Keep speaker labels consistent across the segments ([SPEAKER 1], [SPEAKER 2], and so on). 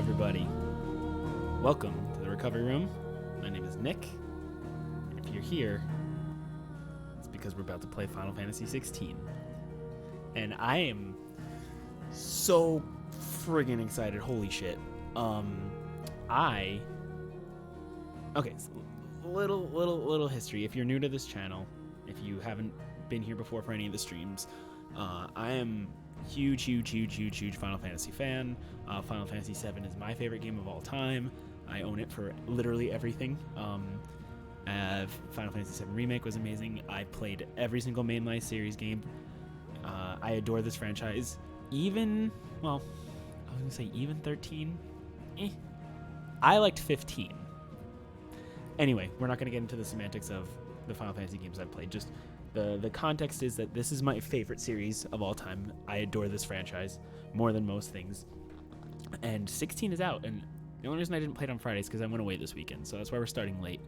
[SPEAKER 1] everybody. Welcome to the Recovery Room. My name is Nick, and if you're here, it's because we're about to play Final Fantasy 16. And I am so friggin' excited. Holy shit. Okay, so little history. If you're new to this channel, if you haven't been here before for any of the streams, I am huge Final Fantasy fan. Final Fantasy 7 is my favorite game of all time. I own it for literally everything. Final Fantasy 7 Remake was amazing. I played every single mainline series game. I adore this franchise. Even 13? I liked 15. Anyway, we're not going to get into the semantics of the Final Fantasy games I've played. Just the context is that this is my favorite series of all time. I adore this franchise more than most things. And 16 is out, and the only reason I didn't play it on Fridays is because I went away this weekend, so that's why we're starting late.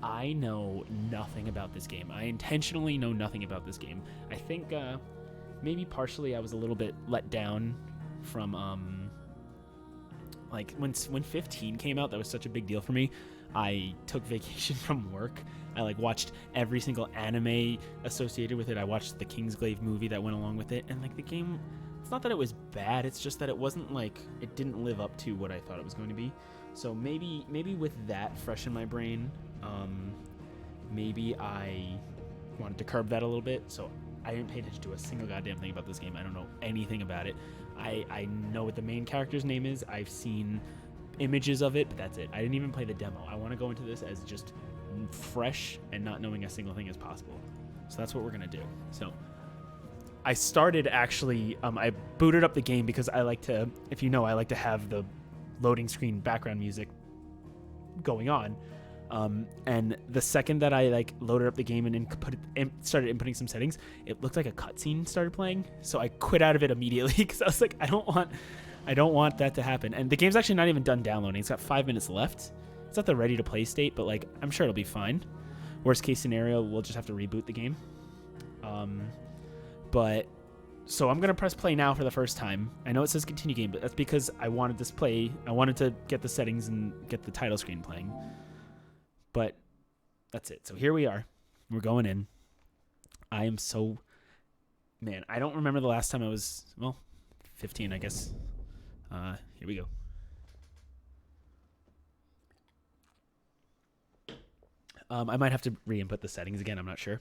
[SPEAKER 1] I know nothing about this game. I intentionally know nothing about this game. I think maybe partially I was a little bit let down from like when 15 came out. That was such a big deal for me. I took vacation from work. I watched every single anime associated with it. I watched the Kingsglaive movie that went along with it, and the game, it's not that it was bad, it's just that it wasn't it didn't live up to what I thought it was going to be. So maybe with that fresh in my brain, maybe I wanted to curb that a little bit. So I didn't pay attention to a single goddamn thing about this game. I don't know anything about it. I know what the main character's name is. I've seen images of it, but that's it. I didn't even play the demo. I want to go into this as just fresh and not knowing a single thing as possible. So that's what we're gonna do. So I started actually, I booted up the game because I like to, if you know, I like to have the loading screen background music going on. And the second that I loaded up the game and started inputting some settings, it looked like a cutscene started playing. So I quit out of it immediately because I was like, I don't want that to happen. And the game's actually not even done downloading. It's got 5 minutes left. It's not the ready to play state, but I'm sure it'll be fine. Worst case scenario, we'll just have to reboot the game. So I'm gonna press play now for the first time. I know it says continue game, but that's because I wanted this play. I wanted to get the settings and get the title screen playing. But that's it. So here we are. We're going in. I am so... Man, I don't remember the last time I was... 15, I guess. Here we go. I might have to re-input the settings again. I'm not sure.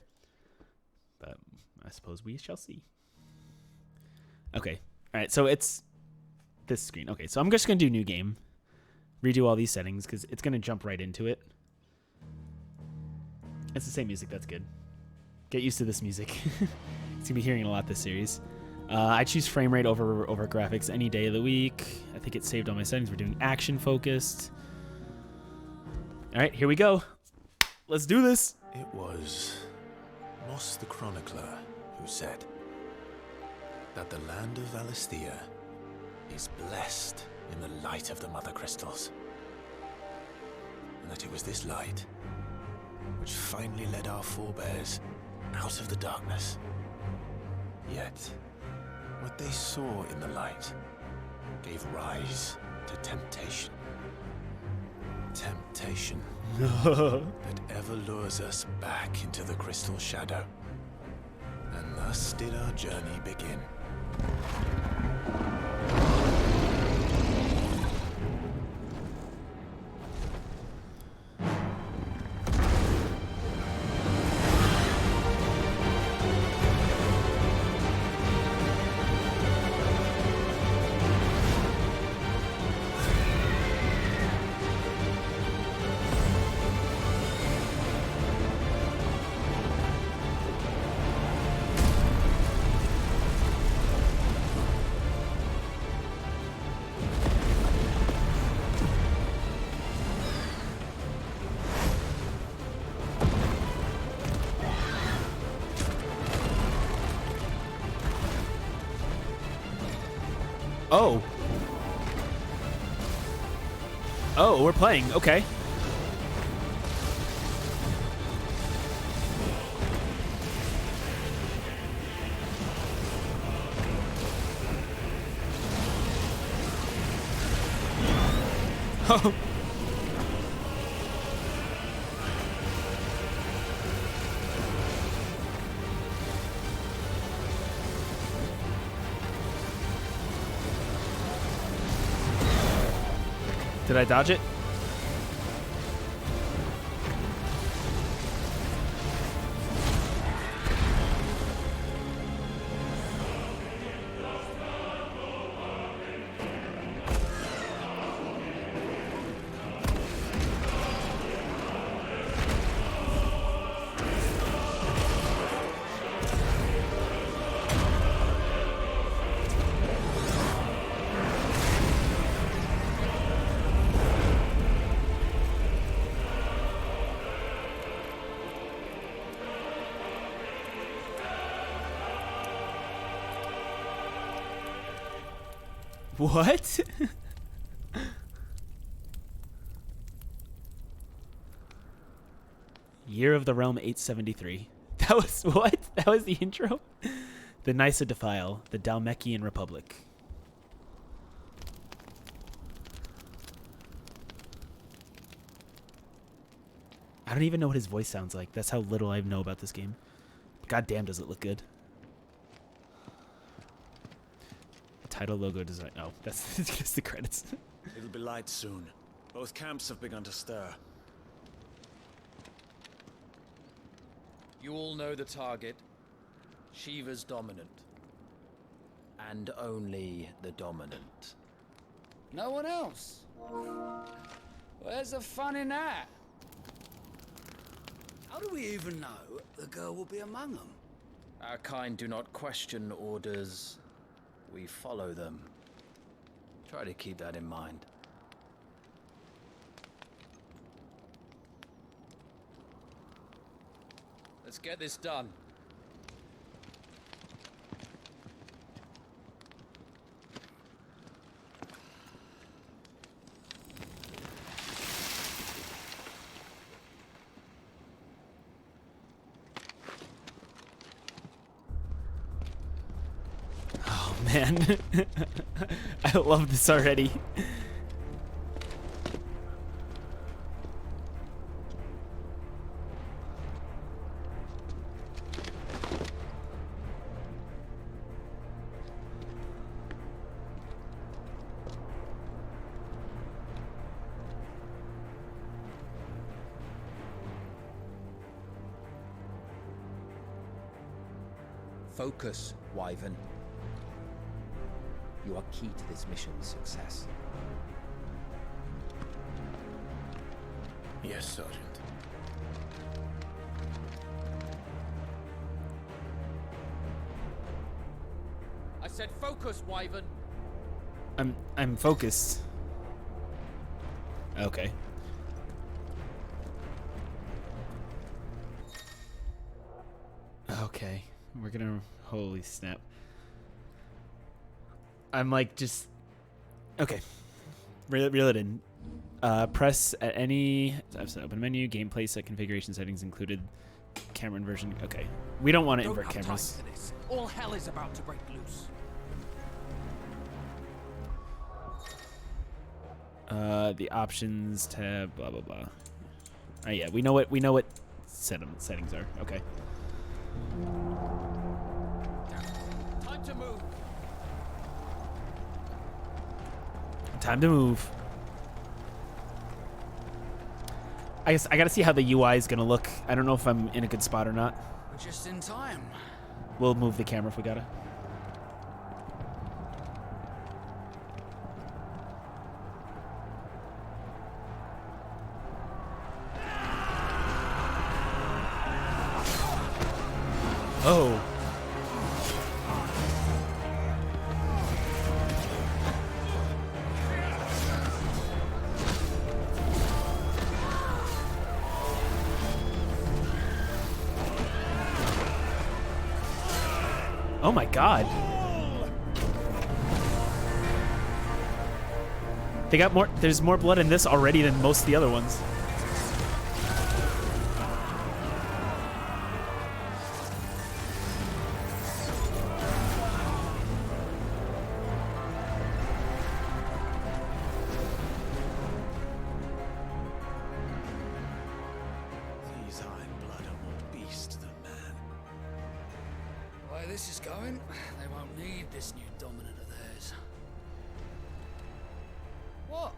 [SPEAKER 1] But I suppose we shall see. Okay. All right. So it's this screen. Okay. So I'm just going to do new game. Redo all these settings because it's going to jump right into it. It's the same music. That's good. Get used to this music. It's going to be hearing it a lot this series. I choose frame rate over graphics any day of the week. I think it's saved all my settings. We're doing action focused. All right. Here we go. Let's do this.
[SPEAKER 2] It was Moss the Chronicler who said that the land of Valisthea is blessed in the light of the Mother Crystals, and that it was this light which finally led our forebears out of the darkness. Yet, what they saw in the light gave rise to temptation. Temptation that ever lures us back into the crystal shadow. And thus did our journey begin.
[SPEAKER 1] Oh. Oh, we're playing. Okay. Oh. Did I dodge it? What? Year of the Realm 873. That was what? That was the intro? The Nysa Defile, the Dalmekian Republic. I don't even know what his voice sounds like. That's how little I know about this game. God damn, does it look good. Title logo design. Oh, that's just the credits.
[SPEAKER 3] It'll be light soon. Both camps have begun to stir.
[SPEAKER 4] You all know the target. Shiva's dominant. And only the dominant.
[SPEAKER 5] No one else? Where's the fun in that? How do we even know the girl will be among them?
[SPEAKER 4] Our kind do not question orders. We follow them. Try to keep that in mind. Let's get this done.
[SPEAKER 1] Man, I love this already.
[SPEAKER 6] Focus, Wyvern. You are key to this mission's success.
[SPEAKER 2] Yes, Sergeant.
[SPEAKER 4] I said focus, Wyvern.
[SPEAKER 1] I'm focused. Okay. Okay. We're gonna holy snap. I'm like just okay. Reel it in. Press at any open menu, gameplay set configuration settings included, camera inversion. Okay, we don't want to invert cameras.
[SPEAKER 5] Time for this. All hell is about to break loose.
[SPEAKER 1] The options tab, blah blah blah. Yeah, we know what settings are. Okay.
[SPEAKER 4] Time to move.
[SPEAKER 1] Time to move. I guess I gotta see how the UI is gonna look. I don't know if I'm in a good spot or not.
[SPEAKER 5] We're just in time.
[SPEAKER 1] We'll move the camera if we gotta. Oh. Oh my god. They got more, there's more blood in this already than most of the other ones.
[SPEAKER 5] this is going, they won't need this new dominant of theirs. What?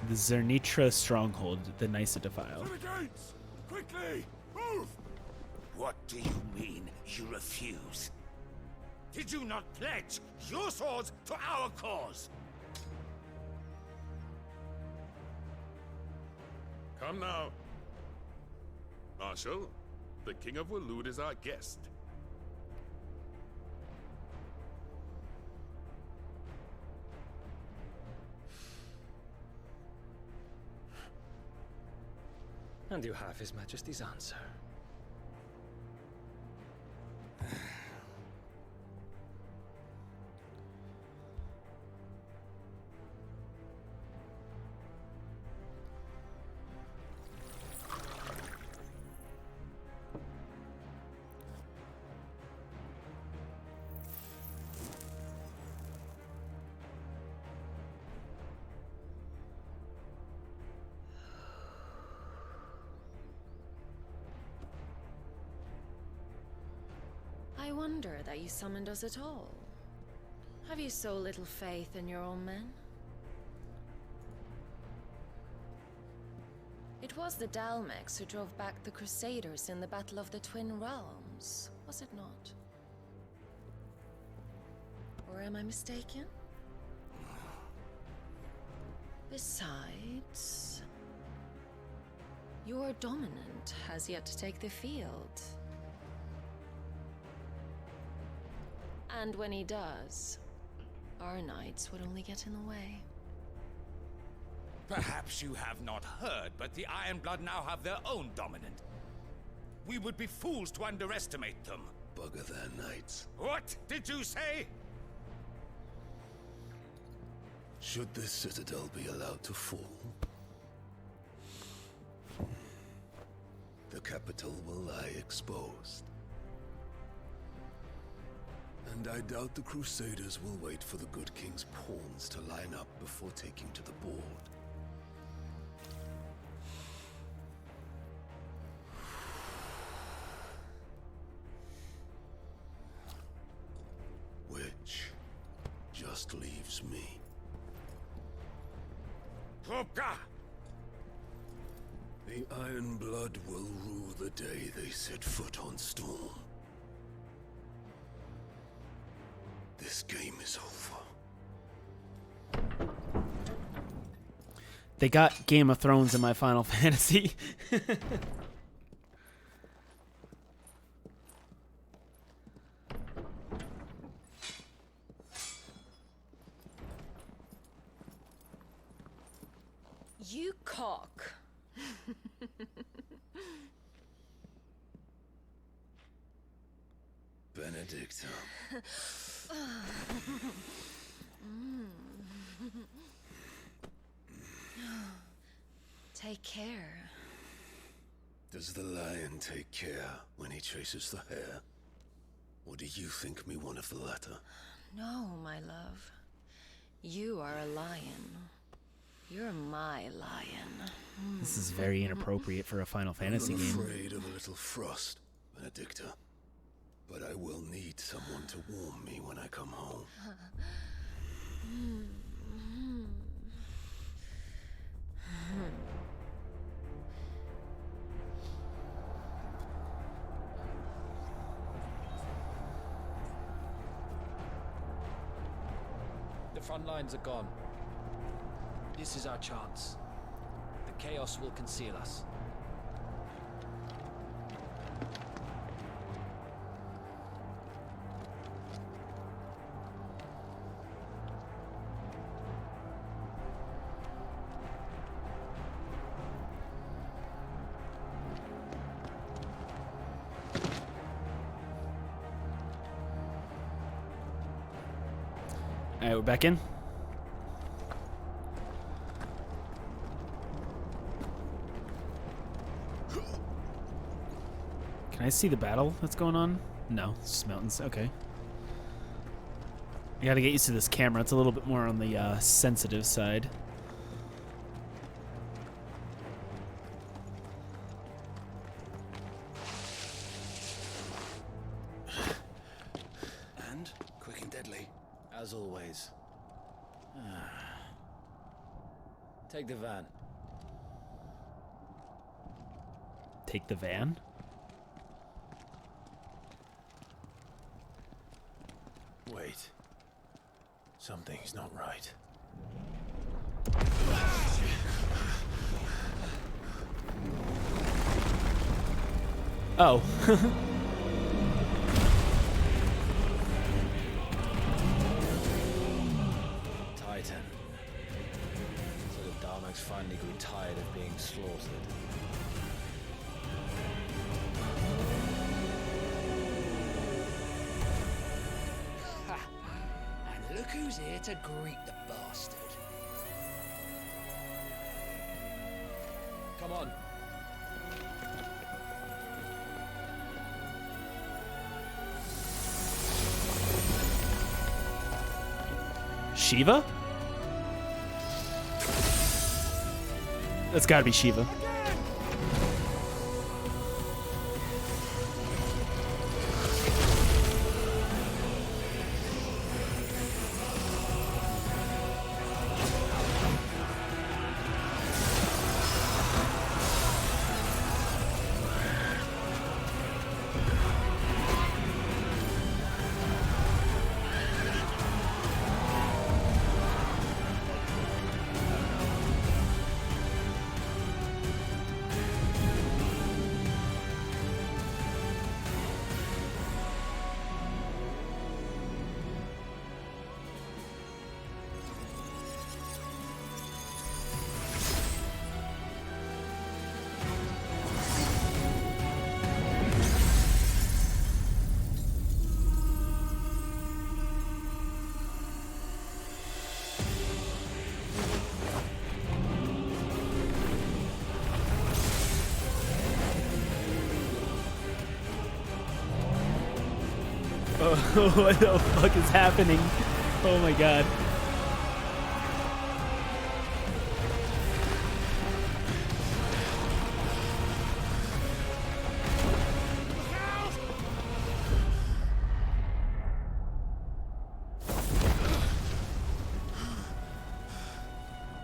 [SPEAKER 1] The Zernitra stronghold, the Nysa defile.
[SPEAKER 3] To the gates! Quickly! Move!
[SPEAKER 7] What do you mean, you refuse? Did you not pledge your swords to our cause?
[SPEAKER 3] Come now. Marshal, the King of Waloed is our guest.
[SPEAKER 8] And you have His Majesty's answer.
[SPEAKER 9] I wonder that you summoned us at all. Have you so little faith in your own men? It was the Dalmex who drove back the Crusaders in the Battle of the Twin Realms, was it not? Or am I mistaken? Besides, your dominant has yet to take the field. And when he does, our knights would only get in the way.
[SPEAKER 7] Perhaps you have not heard, but the Ironblood now have their own dominant. We would be fools to underestimate them.
[SPEAKER 2] Bugger their knights.
[SPEAKER 7] What did you say?
[SPEAKER 2] Should this citadel be allowed to fall, the capital will lie exposed. And I doubt the Crusaders will wait for the good king's pawns to line up before taking to the board. Which just leaves me.
[SPEAKER 7] Hopka!
[SPEAKER 2] The Ironblood will rue the day they set foot on Storm. This game is over.
[SPEAKER 1] They got Game of Thrones in my Final Fantasy.
[SPEAKER 9] You cock.
[SPEAKER 2] Benedicta.
[SPEAKER 9] Take care.
[SPEAKER 2] Does the lion take care when he chases the hare? Or do you think me one of the latter?
[SPEAKER 9] No, my love. You are a lion. You're my lion.
[SPEAKER 1] This is very inappropriate for a Final Fantasy
[SPEAKER 2] I'm
[SPEAKER 1] game.
[SPEAKER 2] afraid of a little frost, Benedicta. But I will need someone to warm me when I come home.
[SPEAKER 4] The front lines are gone. This is our chance. The chaos will conceal us.
[SPEAKER 1] Alright, we're back in. Can Can I see the battle that's going on? No, it's just mountains. Okay. I gotta get used to this camera. It's a little bit more on the sensitive side.
[SPEAKER 3] And quick and deadly.
[SPEAKER 4] As always. Take the van.
[SPEAKER 1] Take the van?
[SPEAKER 2] Wait. Something's not right.
[SPEAKER 1] Oh.
[SPEAKER 4] Titan. So the Darmaks finally grew tired of being slaughtered.
[SPEAKER 5] And look who's here to greet the bastard.
[SPEAKER 4] Come on.
[SPEAKER 1] Shiva? That's gotta be Shiva. Oh, what the fuck is happening? Oh my god.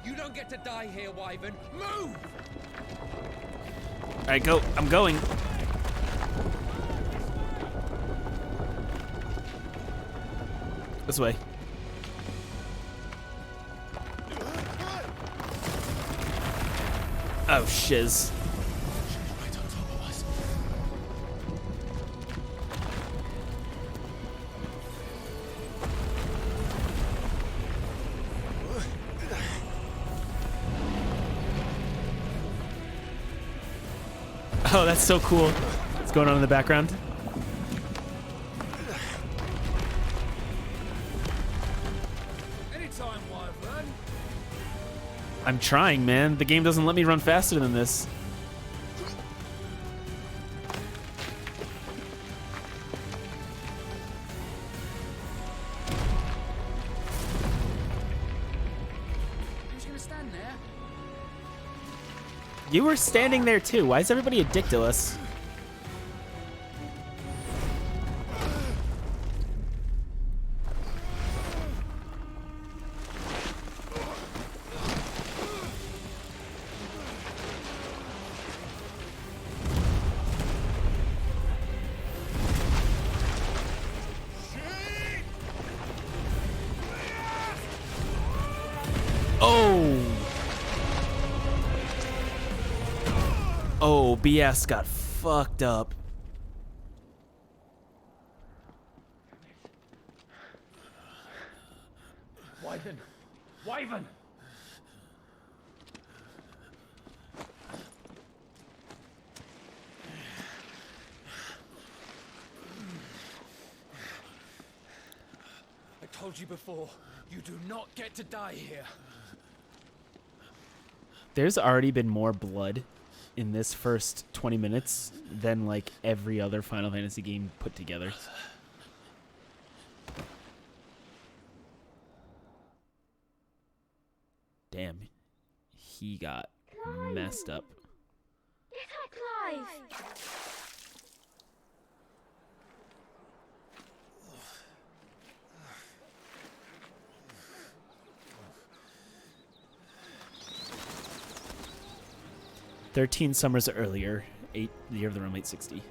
[SPEAKER 6] You don't get to die here, Wyvern. Move!
[SPEAKER 1] Alright, go. I'm going. This way. Oh, shiz.
[SPEAKER 2] Right on top of us.
[SPEAKER 1] Oh, that's so cool. What's going on in the background?
[SPEAKER 5] Anytime, Wyvern.
[SPEAKER 1] I'm trying, man. The game doesn't let me run faster than this.
[SPEAKER 5] Who's gonna stand there?
[SPEAKER 1] You were standing there too. Why is everybody a dick to us? Oh! Oh, BS got fucked up.
[SPEAKER 4] Wyvern! Wyvern! I told you before, you do not get to die here.
[SPEAKER 1] There's already been more blood in this first 20 minutes than like every other Final Fantasy game put together. Damn, he got messed up.
[SPEAKER 10] Get up, Clive!
[SPEAKER 1] 13 summers earlier, the year of the Rome 860.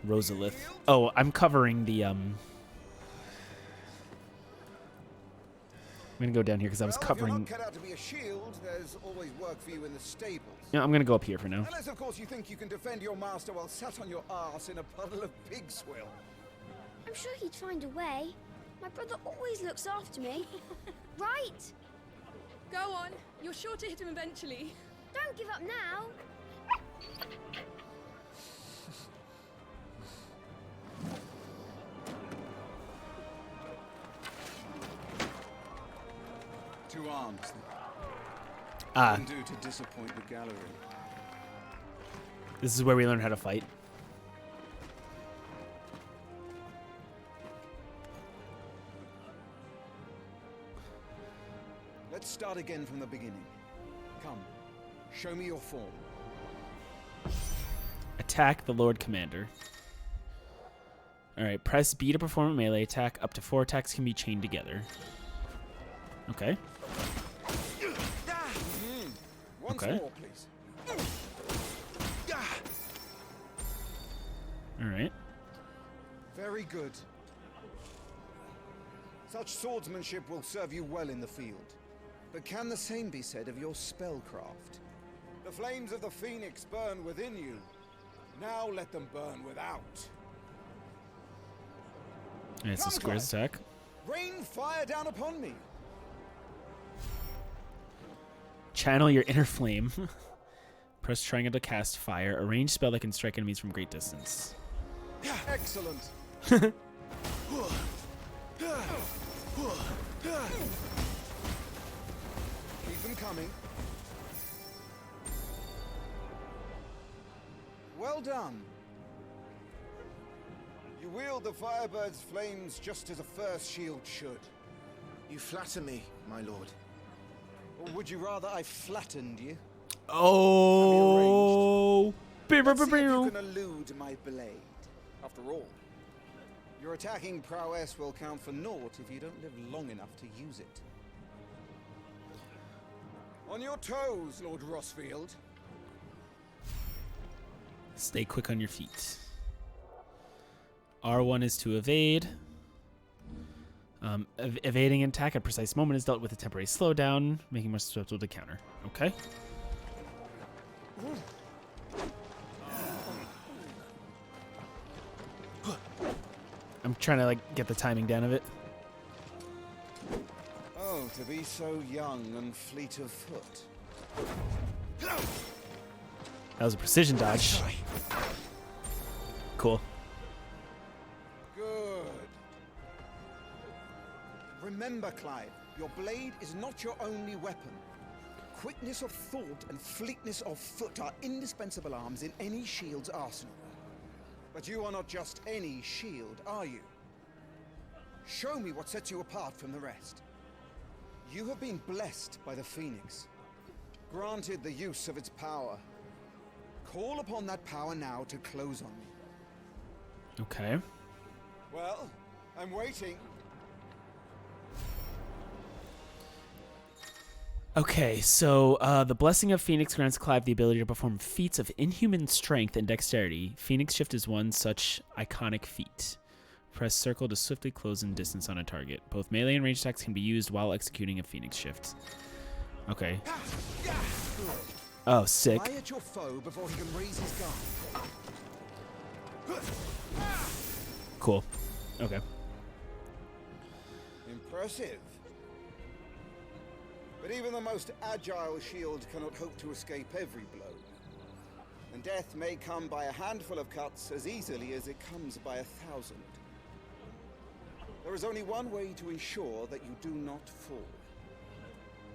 [SPEAKER 1] Rosalith. Oh, I'm covering the I'm gonna go down here because I was covering.
[SPEAKER 11] If you're not cut out to be a shield, there's always work for you in the stables.
[SPEAKER 1] Yeah, I'm gonna go up here for now.
[SPEAKER 11] Unless, of course, you think you can defend your master while sat on your arse in a puddle of pig swill.
[SPEAKER 10] I'm sure he'd find a way. My brother always looks after me. Right?
[SPEAKER 12] Go on. You're sure to hit him eventually.
[SPEAKER 10] Don't give up now.
[SPEAKER 11] Two arms.
[SPEAKER 1] Ah.
[SPEAKER 11] Wouldn't do to disappoint the gallery.
[SPEAKER 1] This is where we learn how to fight.
[SPEAKER 11] Let's start again from the beginning. Come, show me your form.
[SPEAKER 1] Attack the Lord Commander. Alright, press B to perform a melee attack. Up to 4 attacks can be chained together. Okay.
[SPEAKER 11] Once
[SPEAKER 1] Okay.
[SPEAKER 11] more, please.
[SPEAKER 1] Alright.
[SPEAKER 11] Very good. Such swordsmanship will serve you well in the field. But can the same be said of your spellcraft? The flames of the Phoenix burn within you. Now let them burn without.
[SPEAKER 1] And it's a squares attack.
[SPEAKER 11] Rain fire down upon me.
[SPEAKER 1] Channel your inner flame. Press triangle to cast fire. A ranged spell that can strike enemies from great distance.
[SPEAKER 11] Excellent. Keep them coming. Well done. You wield the Firebird's flames just as a first shield should.
[SPEAKER 2] You flatter me, my lord.
[SPEAKER 11] Or would you rather I flattened you?
[SPEAKER 1] Oh!
[SPEAKER 11] Let's see if you can elude my blade. After all, your attacking prowess will count for naught if you don't live long enough to use it. On your toes, Lord Rossfield.
[SPEAKER 1] Stay quick on your feet. R1 is to evade. Evading an attack at a precise moment is dealt with a temporary slowdown, making more susceptible to counter. Okay. I'm trying to like get the timing down of it.
[SPEAKER 11] Oh, to be so young and fleet of foot.
[SPEAKER 1] That was a precision dodge. Cool.
[SPEAKER 11] Good. Remember, Clive, your blade is not your only weapon. Quickness of thought and fleetness of foot are indispensable arms in any shield's arsenal. But you are not just any shield, are you? Show me what sets you apart from the rest. You have been blessed by the Phoenix, granted the use of its power. Call upon that power now to close on me.
[SPEAKER 1] Okay.
[SPEAKER 11] Well, I'm waiting.
[SPEAKER 1] Okay, so the Blessing of Phoenix grants Clive the ability to perform feats of inhuman strength and dexterity. Phoenix Shift is one such iconic feat. Press circle to swiftly close in distance on a target. Both melee and ranged attacks can be used while executing a Phoenix Shift. Okay. Oh, sick.
[SPEAKER 11] Fly at your foe before he can raise his guard.
[SPEAKER 1] Cool. Okay.
[SPEAKER 11] Impressive. But even the most agile shield cannot hope to escape every blow. And death may come by a handful of cuts as easily as it comes by 1,000. There is only one way to ensure that you do not fall.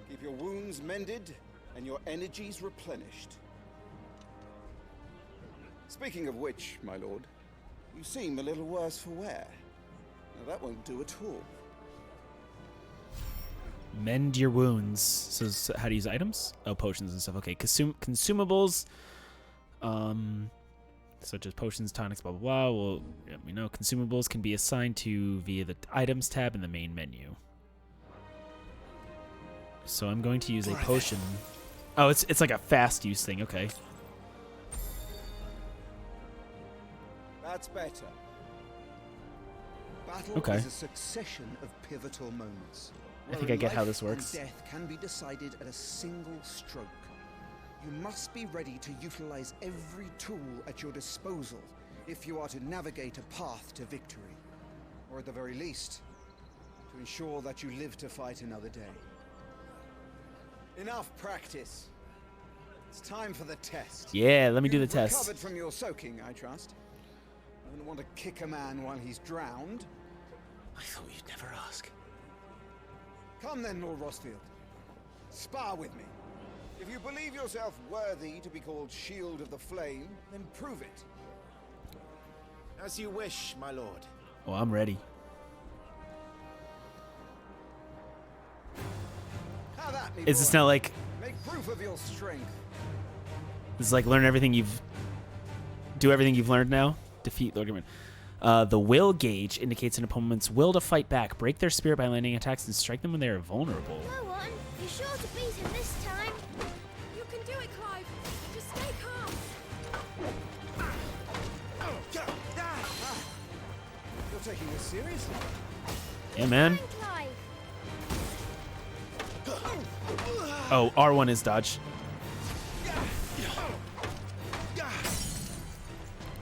[SPEAKER 11] Keep your wounds mended and your energies replenished. Speaking of which, my lord, you seem a little worse for wear. Now that won't do at all.
[SPEAKER 1] Mend your wounds. So how to use items? Oh, potions and stuff. Okay, consumables. Such as potions, tonics, blah, blah, blah. Well, yeah, we know consumables can be assigned to via the items tab in the main menu. So I'm going to use a potion. Oh, it's like a fast use thing. Okay.
[SPEAKER 11] That's better. Battle
[SPEAKER 1] Okay.
[SPEAKER 11] is a succession of pivotal moments.
[SPEAKER 1] I think I get how this works.
[SPEAKER 11] And death can be decided at a single stroke. You must be ready to utilize every tool at your disposal if you are to navigate a path to victory. Or at the very least, to ensure that you live to fight another day. Enough practice. It's time for the test.
[SPEAKER 1] Yeah, let me do the
[SPEAKER 11] You've
[SPEAKER 1] test.
[SPEAKER 11] recovered from your soaking, I trust. I don't want to kick a man while he's drowned.
[SPEAKER 2] I thought you'd never ask.
[SPEAKER 11] Come then, Lord Rosfield. Spar with me. If you believe yourself worthy to be called Shield of the Flame, then prove it.
[SPEAKER 2] As you wish, my lord.
[SPEAKER 1] Oh, I'm ready.
[SPEAKER 11] How that, me
[SPEAKER 1] Is this
[SPEAKER 11] boy?
[SPEAKER 1] not like...
[SPEAKER 11] Make proof of your strength.
[SPEAKER 1] This is like learn everything you've... Do everything you've learned now? Defeat Lord Gamer. The will gauge indicates an opponent's will to fight back. Break their spirit by landing attacks and strike them when they are vulnerable.
[SPEAKER 10] Go on. You're sure to beat him this time.
[SPEAKER 12] You can do it, Clive. Just stay calm.
[SPEAKER 11] You're taking this seriously.
[SPEAKER 1] Yeah, man.
[SPEAKER 10] Clive.
[SPEAKER 1] Oh, R1 is dodge.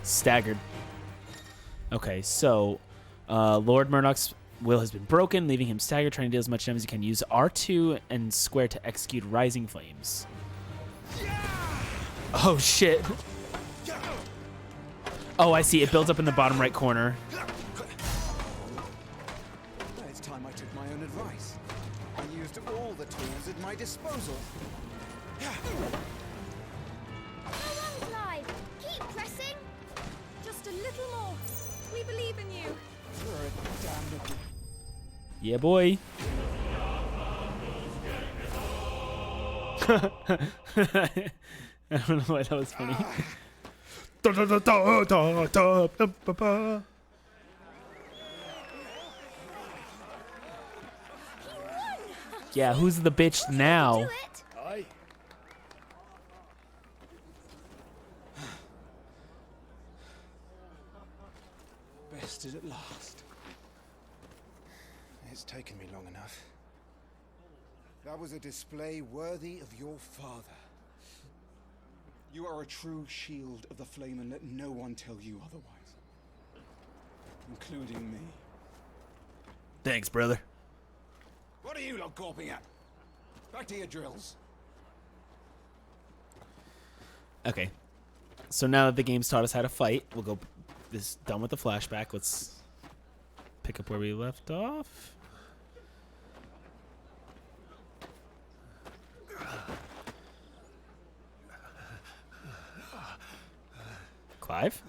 [SPEAKER 1] Staggered. Okay, so Lord Murdoch's will has been broken, leaving him staggered, trying to deal as much damage as he can. Use R2 and square to execute Rising Flames. Oh, shit. Oh, I see. It builds up in the bottom right corner.
[SPEAKER 11] It's time I took my own advice. I used all the tools at my disposal.
[SPEAKER 10] Go on, Clive. Keep pressing.
[SPEAKER 12] Just a little more. We believe in you.
[SPEAKER 11] You're a damnable...
[SPEAKER 1] Yeah, boy. I don't know why that was funny. Yeah, who's the bitch now?
[SPEAKER 10] Do it.
[SPEAKER 11] Aye. Bested at last. It's taken me long enough. That was a display worthy of your father. You are a true shield of the flame, and let no one tell you otherwise. Including me.
[SPEAKER 1] Thanks, brother.
[SPEAKER 11] What are you lot gawping at? Back to your drills.
[SPEAKER 1] Okay. So now that the game's taught us how to fight, we'll go this done with the flashback. Let's pick up where we left off. Clive?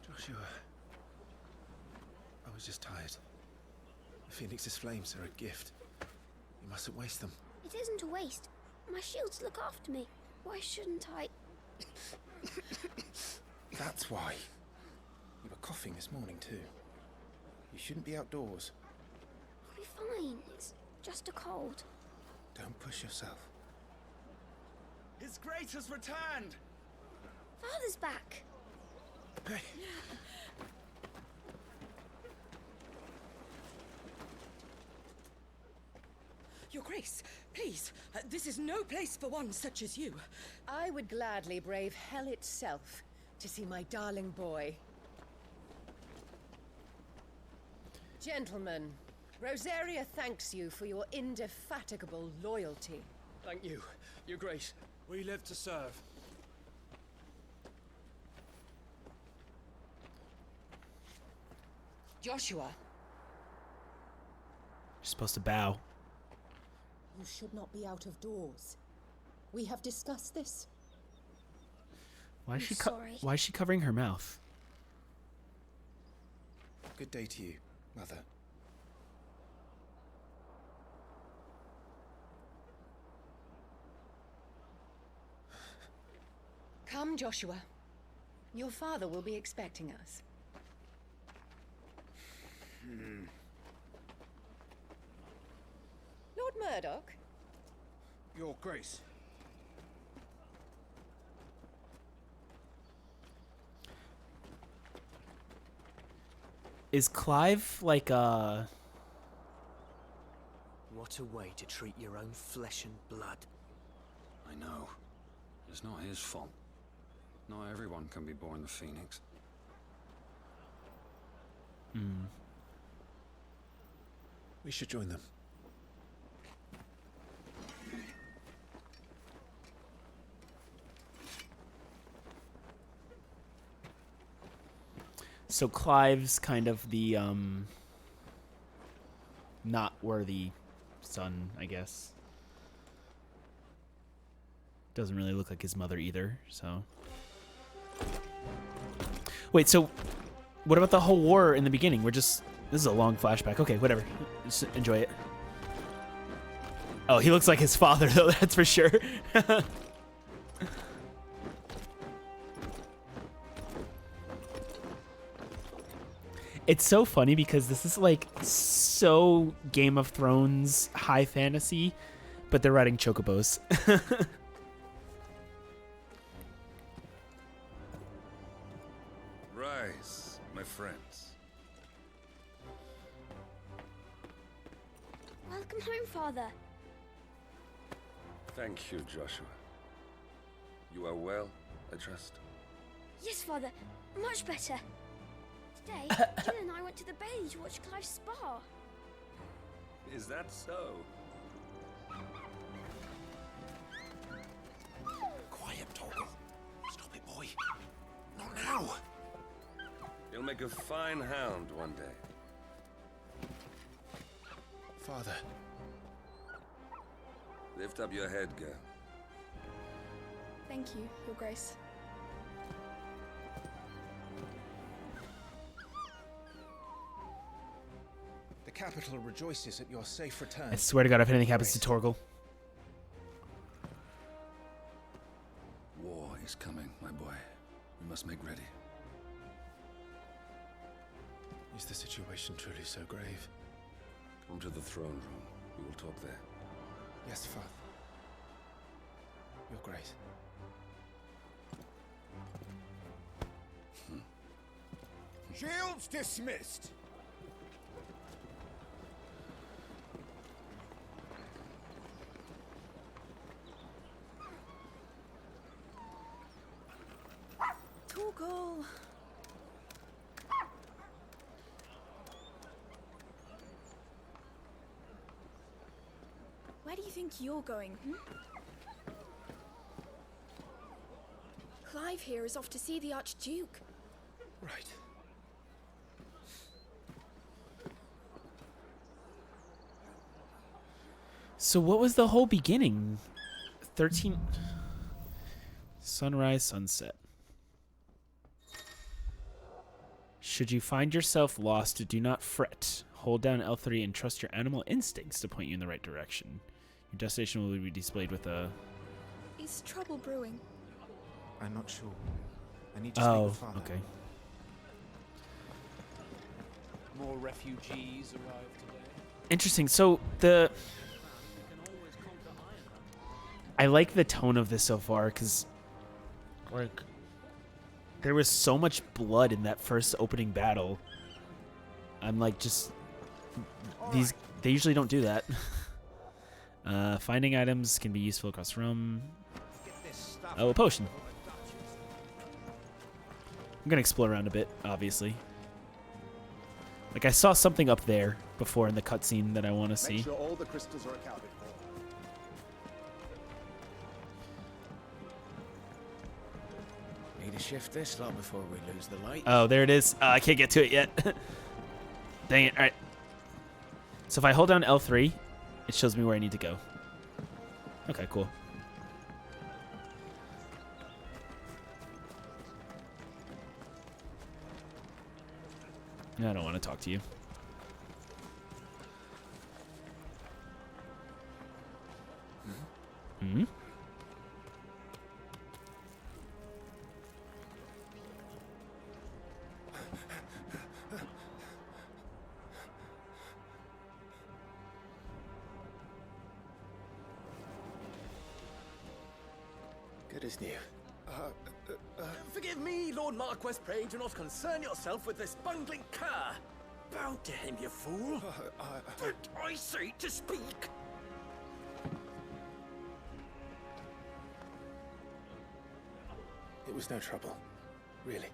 [SPEAKER 2] Joshua. I was just tired. The Phoenix's flames are a gift. You mustn't waste them.
[SPEAKER 10] It isn't a waste. My shields look after me. Why shouldn't I?
[SPEAKER 2] That's why. You were coughing this morning too. You shouldn't be outdoors.
[SPEAKER 10] I'll be fine. It's just a cold.
[SPEAKER 2] Don't push yourself.
[SPEAKER 3] His Grace has returned!
[SPEAKER 10] Father's back.
[SPEAKER 2] Hey.
[SPEAKER 13] Your Grace, please, this is no place for one such as you.
[SPEAKER 14] I would gladly brave hell itself to see my darling boy. Gentlemen, Rosaria thanks you for your indefatigable loyalty.
[SPEAKER 8] Thank you, Your Grace. We live to serve.
[SPEAKER 14] Joshua,
[SPEAKER 1] You're supposed to bow.
[SPEAKER 14] you should not be out of doors. We have discussed this.
[SPEAKER 1] Why is
[SPEAKER 10] I'm
[SPEAKER 1] she
[SPEAKER 10] sorry.
[SPEAKER 1] why is she covering her mouth?
[SPEAKER 11] Good day to you, Mother.
[SPEAKER 14] Come, Joshua. Your father will be expecting us. Lord Murdoch?
[SPEAKER 11] Your Grace.
[SPEAKER 1] Is Clive like
[SPEAKER 15] What a way to treat your own flesh and blood.
[SPEAKER 3] I know. It's not his fault. Not everyone can be born the Phoenix.
[SPEAKER 2] We should join them.
[SPEAKER 1] So Clive's kind of the not worthy son, I guess. Doesn't really look like his mother either, so. Wait, so what about the whole war in the beginning? This is a long flashback. Okay, whatever. Just enjoy it. Oh, he looks like his father though, that's for sure. It's so funny because this is like so Game of Thrones high fantasy, but they're riding chocobos.
[SPEAKER 3] Rise, my friends.
[SPEAKER 10] Welcome home, Father.
[SPEAKER 3] Thank you, Joshua. You are well, I trust.
[SPEAKER 10] Yes, Father. Much better. Today, Jill and I went to the Bailey to watch Clive's spa.
[SPEAKER 3] Is that so?
[SPEAKER 2] Quiet, Torgal. Stop it, boy. Not now.
[SPEAKER 3] You'll make a fine hound one day.
[SPEAKER 2] Father.
[SPEAKER 3] Lift up your head, girl.
[SPEAKER 12] Thank you, Your Grace.
[SPEAKER 11] The capital rejoices at your safe return.
[SPEAKER 1] I swear to God, if anything happens to Torgal.
[SPEAKER 3] War is coming, my boy. We must make ready.
[SPEAKER 2] Is the situation truly so grave?
[SPEAKER 3] Come to the throne room. We will talk there.
[SPEAKER 11] Yes, Father. Your Grace.
[SPEAKER 7] Shields dismissed.
[SPEAKER 12] Torgal. Where do you think you're going, Clive here is off to see the Archduke.
[SPEAKER 11] Right.
[SPEAKER 1] So what was the whole beginning? 13 sunrise, sunset. Should you find yourself lost, do not fret. Hold down L3 and trust your animal instincts to point you in the right direction. Your destination will be displayed with a...
[SPEAKER 12] Is trouble brewing?
[SPEAKER 11] I'm not sure. I need to speak with Father.
[SPEAKER 1] Okay.
[SPEAKER 8] More refugees arrived today.
[SPEAKER 1] Interesting. So I like the tone of this so far because, like, there was so much blood in that first opening battle. I'm like, just they usually don't do that. Finding items can be useful across the realm. Oh, a potion. I'm gonna explore around a bit, obviously. Like, I saw something up there before in the cutscene that I want to see.
[SPEAKER 16] Make sure all the crystals are accounted for.
[SPEAKER 5] Need to shift this lot before we lose the light.
[SPEAKER 1] Oh, there it is. I can't get to it yet. Dang it. All right. So if I hold down L3, it shows me where I need to go. Okay, cool. I don't want to talk to you. Hmm?
[SPEAKER 15] Good as new.
[SPEAKER 17] Forgive me, Lord Marquess. Pray do not concern yourself with this bungling cur. Bow to him, you fool. Did I say to speak?
[SPEAKER 15] It was no trouble. Really.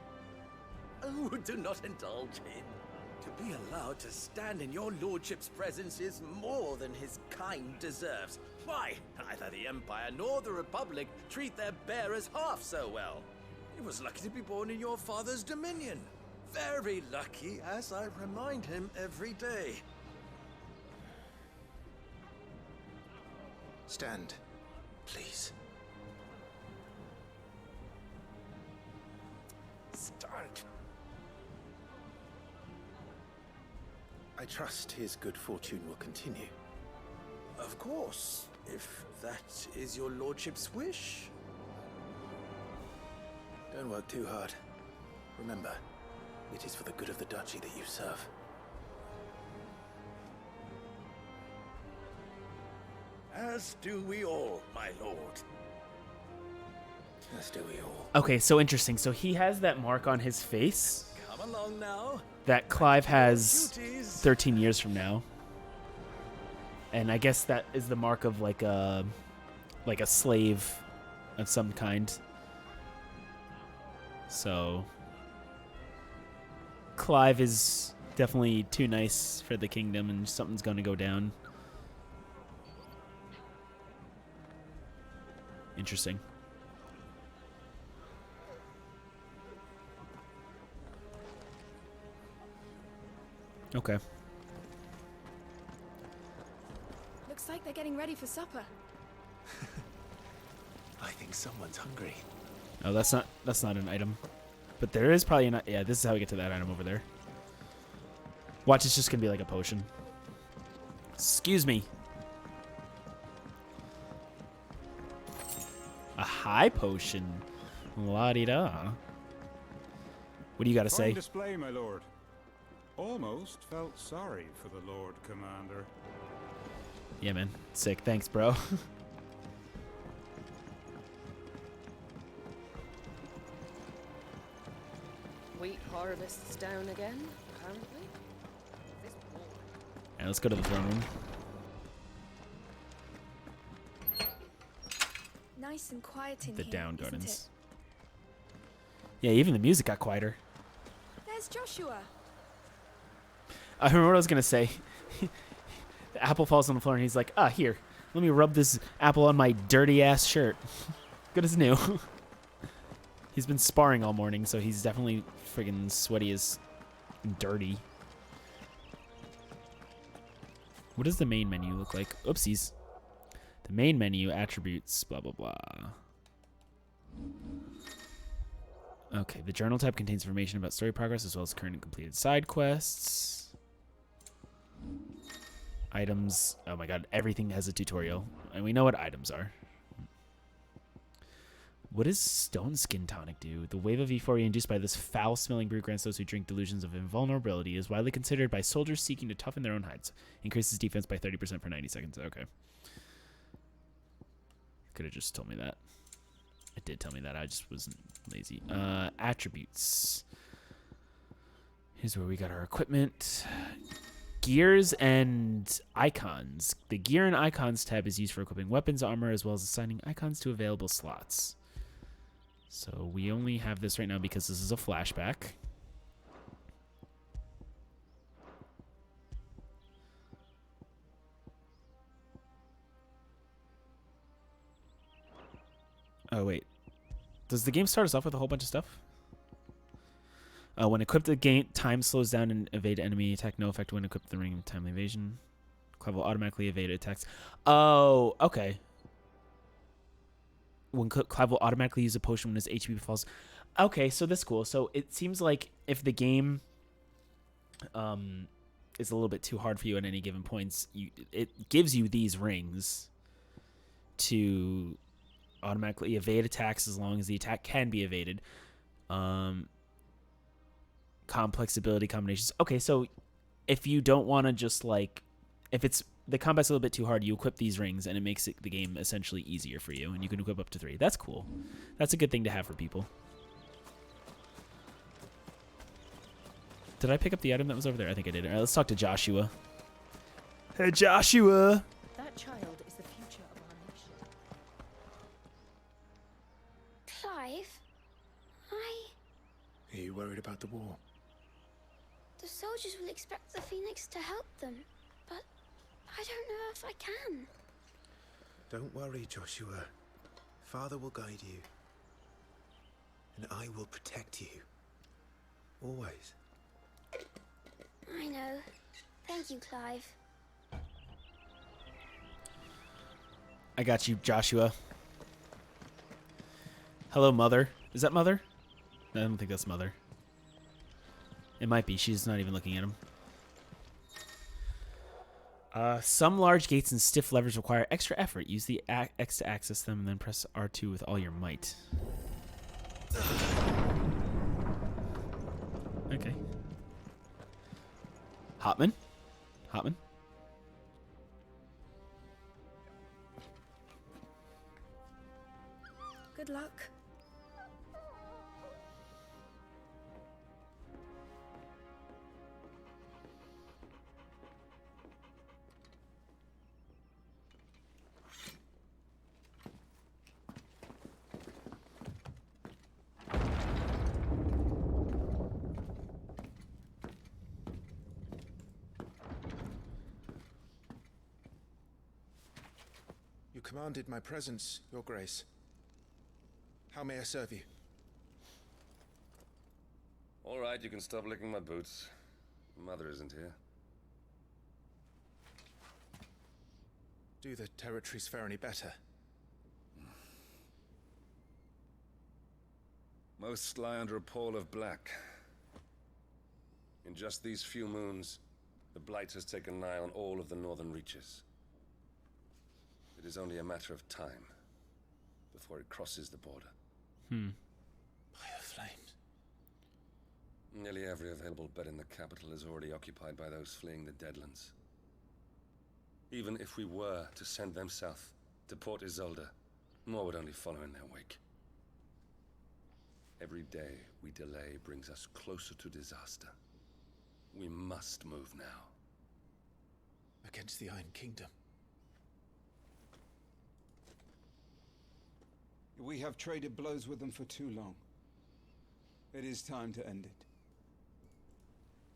[SPEAKER 17] Oh, do not indulge him. To be allowed to stand in your lordship's presence is more than his kind deserves. Why, neither the Empire nor the Republic treat their bearers half so well. He was lucky to be born in your father's dominion. Very lucky, as I remind him every day.
[SPEAKER 15] Stand, please.
[SPEAKER 17] Stand.
[SPEAKER 15] I trust his good fortune will continue.
[SPEAKER 17] Of course, if that is your lordship's wish.
[SPEAKER 15] Don't work too hard. Remember, it is for the good of the duchy that you serve.
[SPEAKER 17] As do we all, my lord.
[SPEAKER 15] As do we all.
[SPEAKER 1] Okay, so interesting. So he has that mark on his face
[SPEAKER 17] Come along now.
[SPEAKER 1] that Clive has 13 years from now. And I guess that is the mark of like a slave of some kind. So Clive is definitely too nice for the kingdom, and something's going to go down. Interesting. Okay.
[SPEAKER 12] Looks like they're getting ready for supper.
[SPEAKER 15] I think someone's hungry.
[SPEAKER 1] Oh, that's not an item. But there is probably an... Yeah, this is how we get to that item over there. Watch, it's just going to be like a potion. Excuse me. A high potion. La-di-da. What do you got to say?
[SPEAKER 18] Fine display, my lord. Almost felt sorry for the Lord Commander.
[SPEAKER 1] Yeah, man. Sick. Thanks, bro.
[SPEAKER 14] Wheat harvest's down again, apparently.
[SPEAKER 1] Yeah, let's go to the throne room.
[SPEAKER 12] Nice and quiet in
[SPEAKER 1] The
[SPEAKER 12] here,
[SPEAKER 1] down
[SPEAKER 12] isn't
[SPEAKER 1] gardens.
[SPEAKER 12] it?
[SPEAKER 1] Yeah, even the music got quieter.
[SPEAKER 12] There's Joshua.
[SPEAKER 1] I remember what I was going to say. The apple falls on the floor and he's like, here, let me rub this apple on my dirty ass shirt. Good as new. He's been sparring all morning, so he's definitely friggin' sweaty as dirty. What does the main menu look like? Oopsies. The main menu, attributes, blah, blah, blah. Okay, the journal tab contains information about story progress as well as current and completed side quests. Items. Oh my god, everything has a tutorial. And we know what items are. What does Stone Skin Tonic do? The wave of euphoria induced by this foul-smelling brew grants those who drink delusions of invulnerability. Is widely considered by soldiers seeking to toughen their own hides. Increases defense by 30% for 90 seconds. Okay. Could have just told me that. It did tell me that. I just wasn't lazy. Attributes. Here's where we got our equipment. Gears and icons. The gear and icons tab is used for equipping weapons, armor, as well as assigning icons to available slots. So we only have this right now because this is a flashback. Oh, wait. Does the game start us off with a whole bunch of stuff? When equipped, the game time slows down and evade enemy attack. No effect when equipped the ring of timely evasion. Clive will automatically evade attacks. Oh, okay. When Clive will automatically use a potion when his HP falls. Okay, so that's cool. So it seems like if the game is a little bit too hard for you at any given points, it gives you these rings to automatically evade attacks as long as the attack can be evaded. Complex ability combinations. Okay, so if you don't want to just like, if it's the combat's a little bit too hard, you equip these rings and it makes the game essentially easier for you, and you can equip up to 3. That's cool. That's a good thing to have for people. Did I pick up the item that was over there? I think I did. All right, let's talk to Joshua. Hey, Joshua.
[SPEAKER 14] That child is the future of our nation.
[SPEAKER 10] Clive,
[SPEAKER 2] Are you worried about the war?
[SPEAKER 10] the soldiers will expect the Phoenix to help them, but I don't know if I can.
[SPEAKER 2] Don't worry, Joshua. Father will guide you. And I will protect you. Always.
[SPEAKER 10] I know. Thank you, Clive.
[SPEAKER 1] I got you, Joshua. Hello, Mother. Is that Mother? No, I don't think that's Mother. It might be. She's not even looking at him. Some large gates and stiff levers require extra effort. Use the X to access them, and then press R2 with all your might. Okay. Hotman? Hotman?
[SPEAKER 13] Good luck.
[SPEAKER 2] You commanded my presence, Your Grace. How may I serve you?
[SPEAKER 3] All right, you can stop licking my boots. Mother isn't here.
[SPEAKER 2] Do the territories fare any better?
[SPEAKER 3] Most lie under a pall of black. In just these few moons, the Blight has taken nigh on all of the northern reaches. It is only a matter of time before it crosses the border.
[SPEAKER 2] By the flames.
[SPEAKER 3] Nearly every available bed in the capital is already occupied by those fleeing the Deadlands. Even if we were to send them south to Port Isolde, more would only follow in their wake. Every day we delay brings us closer to disaster. We must move now.
[SPEAKER 2] Against the Iron Kingdom.
[SPEAKER 11] We have traded blows with them for too long. It is time to end it.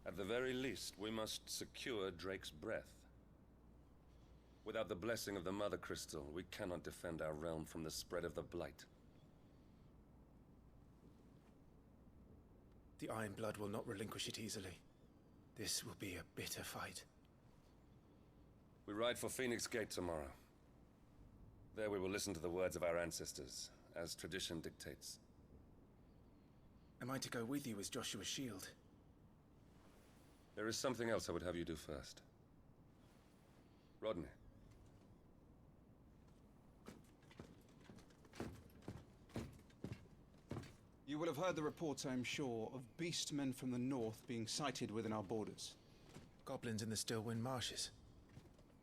[SPEAKER 3] At the very least, we must secure Drake's breath. Without the blessing of the Mother Crystal, we cannot defend our realm from the spread of the Blight.
[SPEAKER 2] The Iron Blood will not relinquish it easily. This will be a bitter fight.
[SPEAKER 3] We ride for Phoenix Gate tomorrow. There we will listen to the words of our ancestors, as tradition dictates.
[SPEAKER 2] Am I to go with you as Joshua's shield?
[SPEAKER 3] There is something else I would have you do first. Rodney.
[SPEAKER 11] You will have heard the reports, I am sure, of beastmen from the north being sighted within our borders.
[SPEAKER 2] Goblins in the Stillwind Marshes.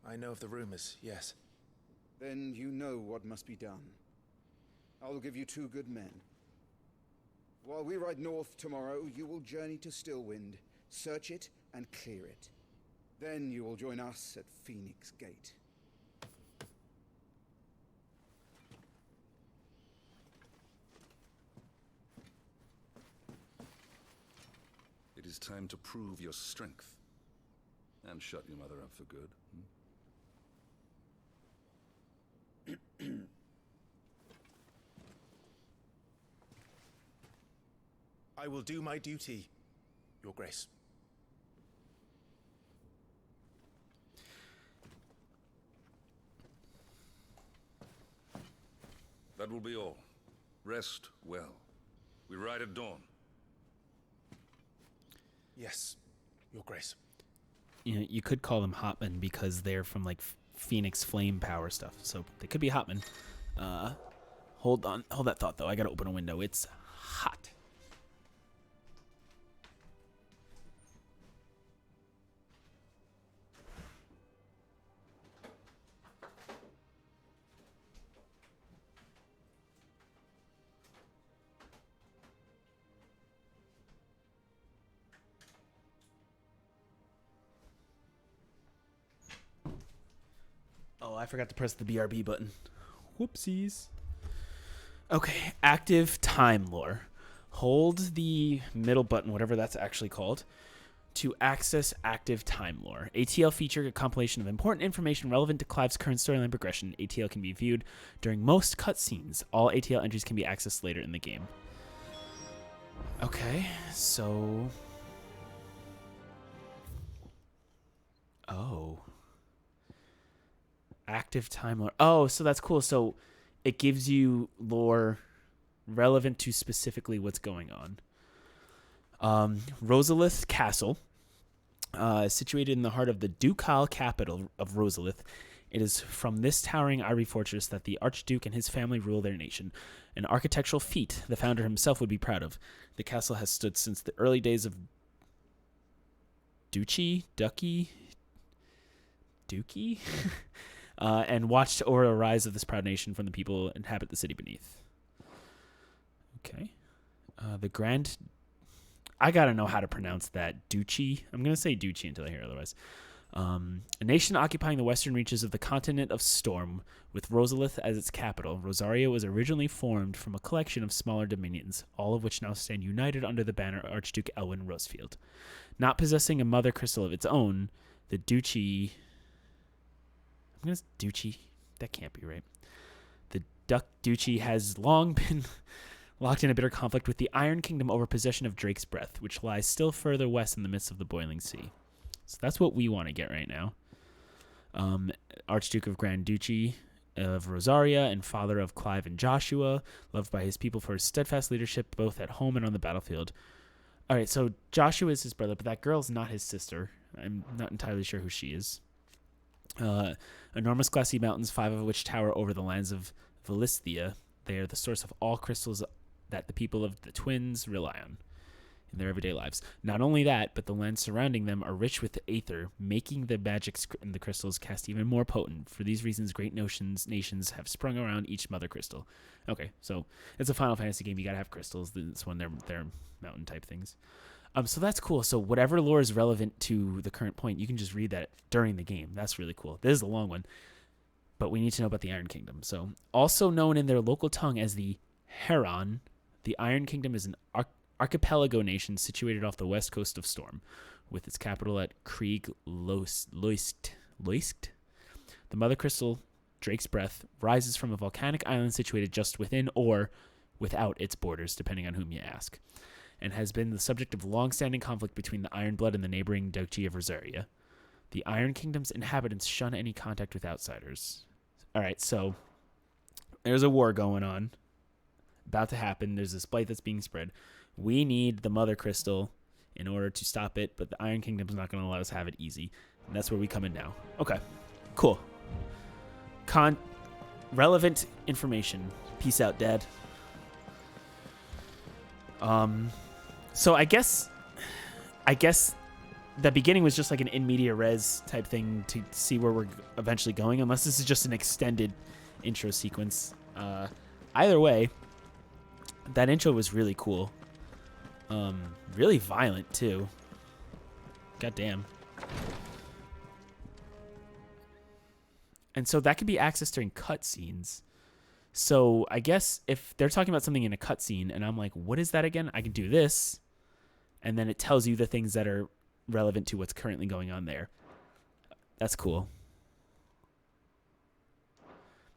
[SPEAKER 2] I know of the rumors, yes.
[SPEAKER 11] Then you know what must be done. I will give you 2 good men. While we ride north tomorrow, you will journey to Stillwind, search it, and clear it. Then you will join us at Phoenix Gate.
[SPEAKER 19] It is time to prove your strength. And shut your mother up for good.
[SPEAKER 2] I will do my duty, Your Grace.
[SPEAKER 3] That will be all. Rest well. We ride at dawn.
[SPEAKER 2] Yes, Your Grace.
[SPEAKER 1] You know, you could call them Hotmen because they're from like Phoenix Flame power stuff, so they could be Hotmen. Hold that thought though. I gotta open a window. It's hot. Oh, I forgot to press the BRB button. Whoopsies. Okay, active time lore. Hold the middle button, whatever that's actually called, to access active time lore. ATL feature a compilation of important information relevant to Clive's current storyline progression. ATL can be viewed during most cutscenes. All ATL entries can be accessed later in the game. Okay, so... Oh. Active time lore. Oh, so that's cool. So it gives you lore relevant to specifically what's going on. Rosalith Castle, situated in the heart of the ducal capital of Rosalith. It is from this towering ivory fortress that the Archduke and his family rule their nation, an architectural feat the founder himself would be proud of. The castle has stood since the early days of Duchy, and watched over a rise of this proud nation from the people who inhabit the city beneath. Okay. The Grand... I gotta know how to pronounce that. Duchy? I'm gonna say Duchy until I hear otherwise. A nation occupying the western reaches of the continent of Storm, with Rosalith as its capital. Rosaria was originally formed from a collection of smaller dominions, all of which now stand united under the banner Archduke Elwyn Rosefield. Not possessing a mother crystal of its own, the Duchy... I'm gonna Duchy. That can't be right. The Duck Duchy has long been locked in a bitter conflict with the Iron Kingdom over possession of Drake's Breath, which lies still further west in the midst of the boiling sea. So that's what we want to get right now. Archduke of Grand Duchy of Rosaria and father of Clive and Joshua, loved by his people for his steadfast leadership both at home and on the battlefield. All right, so Joshua is his brother, but that girl's not his sister. I'm not entirely sure who she is. Enormous glassy mountains, 5 of which tower over the lands of Valisthea. They are the source of all crystals that the people of the Twins rely on in their everyday lives. Not only that, but the lands surrounding them are rich with aether, making the magic in the crystals cast even more potent. For these reasons, great nations have sprung around each mother crystal. Okay, so it's a Final Fantasy game. You gotta have crystals. This one, they're mountain type things. So that's cool. So whatever lore is relevant to the current point, you can just read that during the game. That's really cool. This is a long one, but we need to know about the Iron Kingdom. So also known in their local tongue as the Heron, the Iron Kingdom is an archipelago nation situated off the west coast of Storm, with its capital at Krieg Loist. The Mother Crystal, Drake's Breath, rises from a volcanic island situated just within or without its borders, depending on whom you ask, and has been the subject of long-standing conflict between the Iron Blood and the neighboring Duchy of Rosaria. The Iron Kingdom's inhabitants shun any contact with outsiders. All right, so there's a war going on, about to happen. There's this blight that's being spread. We need the Mother Crystal in order to stop it, but the Iron Kingdom's not going to let us have it easy. And that's where we come in now. Okay, cool. Relevant information. Peace out, Dad. So I guess the beginning was just like an in media res type thing to see where we're eventually going, unless this is just an extended intro sequence. Either way, that intro was really cool. Really violent too. Goddamn. And so that could be accessed during cutscenes. So I guess if they're talking about something in a cutscene and I'm like, what is that again? I can do this. And then it tells you the things that are relevant to what's currently going on there. That's cool.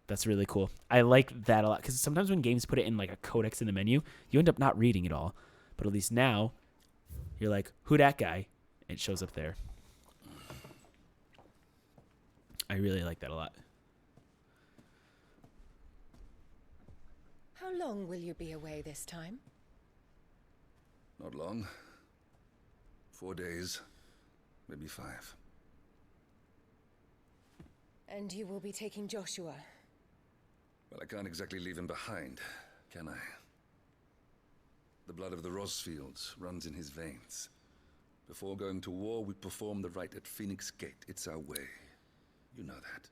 [SPEAKER 1] That's really cool. I like that a lot because sometimes when games put it in like a codex in the menu, you end up not reading it all. But at least now You're like, who that guy? It shows up there. I really like that a lot.
[SPEAKER 14] How long will you be away this time?
[SPEAKER 19] Not long. 4 days, maybe 5.
[SPEAKER 14] And you will be taking Joshua?
[SPEAKER 19] Well, I can't exactly leave him behind, can I? The blood of the Rosfields runs in his veins. Before going to war, we perform the rite at Phoenix Gate. It's our way. You know that.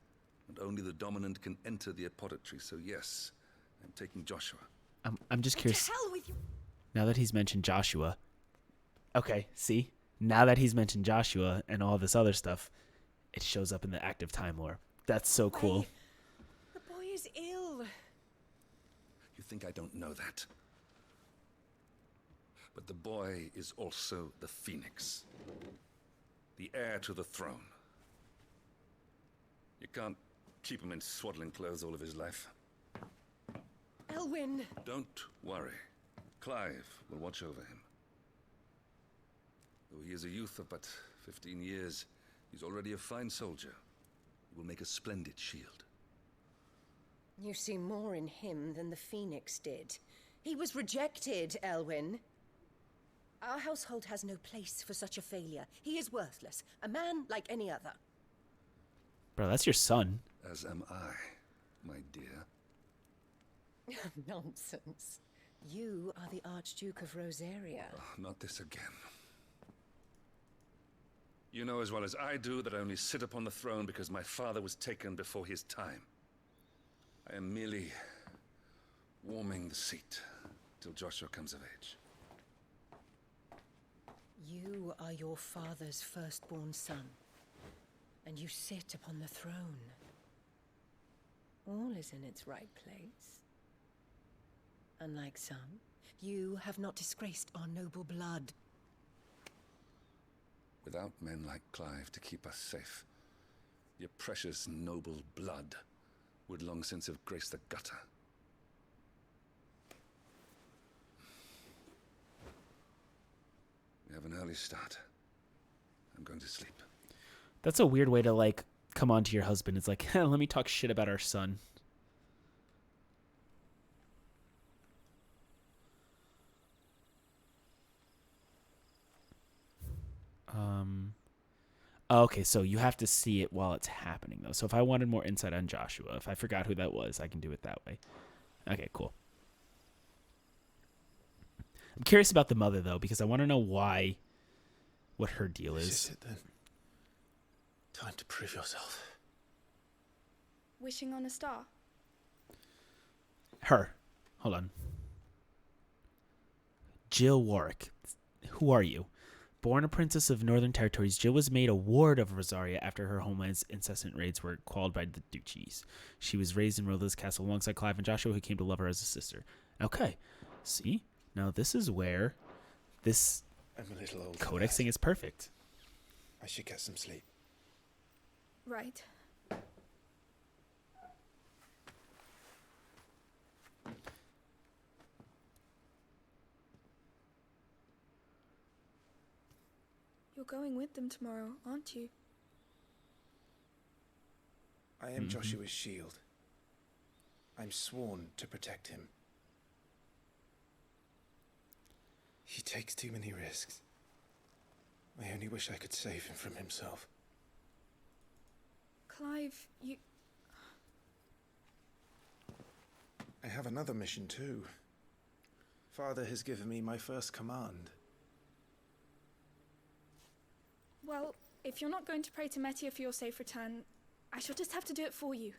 [SPEAKER 19] And only the dominant can enter the apothecary, so yes, I'm taking Joshua.
[SPEAKER 1] I'm just curious.
[SPEAKER 13] To hell with you.
[SPEAKER 1] Now that he's mentioned Joshua. Okay, see? Now that he's mentioned Joshua and all this other stuff, it shows up in the active time lore. That's so cool.
[SPEAKER 14] The boy is ill.
[SPEAKER 19] You think I don't know that? But the boy is also the Phoenix. The heir to the throne. You can't keep him in swaddling clothes all of his life.
[SPEAKER 14] Elwyn!
[SPEAKER 19] Don't worry. Clive will watch over him. Though he is a youth of but 15 years, he's already a fine soldier. He will make a splendid shield.
[SPEAKER 14] You see more in him than the Phoenix did. He was rejected, Elwyn. Our household has no place for such a failure. He is worthless. A man like any other.
[SPEAKER 1] Bro, that's your son.
[SPEAKER 19] As am I, my dear.
[SPEAKER 14] Nonsense. You are the Archduke of Rosaria.
[SPEAKER 19] Oh, not this again. You know as well as I do that I only sit upon the throne because my father was taken before his time. I am merely warming the seat till Joshua comes of age.
[SPEAKER 14] You are your father's firstborn son, and you sit upon the throne. All is in its right place. Unlike some, you have not disgraced our noble blood.
[SPEAKER 19] Without men like Clive to keep us safe, your precious noble blood would long since have graced the gutter. We have an early start. I'm going to sleep.
[SPEAKER 1] That's a weird way to, like, come on to your husband. It's like, let me talk shit about our son. Okay, so you have to see it while it's happening, though. So if I wanted more insight on Joshua, if I forgot who that was, I can do it that way. Okay, cool. I'm curious about the mother, though, because I want to know what her deal is.
[SPEAKER 2] This is it, then. Time to prove yourself.
[SPEAKER 12] Wishing on a star.
[SPEAKER 1] Her. Hold on. Jill Warwick. Who are you? Born a princess of Northern Territories, Jill was made a ward of Rosaria after her homeland's incessant raids were quelled by the duchies. She was raised in Rotha's castle alongside Clive and Joshua, who came to love her as a sister. Okay, see? Now this is where this
[SPEAKER 2] I'm a little old
[SPEAKER 1] codex thing is perfect.
[SPEAKER 2] I should get some sleep.
[SPEAKER 12] Right. You're going with them tomorrow, aren't you?
[SPEAKER 2] I am Joshua's shield. I'm sworn to protect him. He takes too many risks. I only wish I could save him from himself.
[SPEAKER 12] Clive, you...
[SPEAKER 2] I have another mission too. Father has given me my first command.
[SPEAKER 12] Well, if you're not going to pray to Metia for your safe return, I shall just have to do it for you.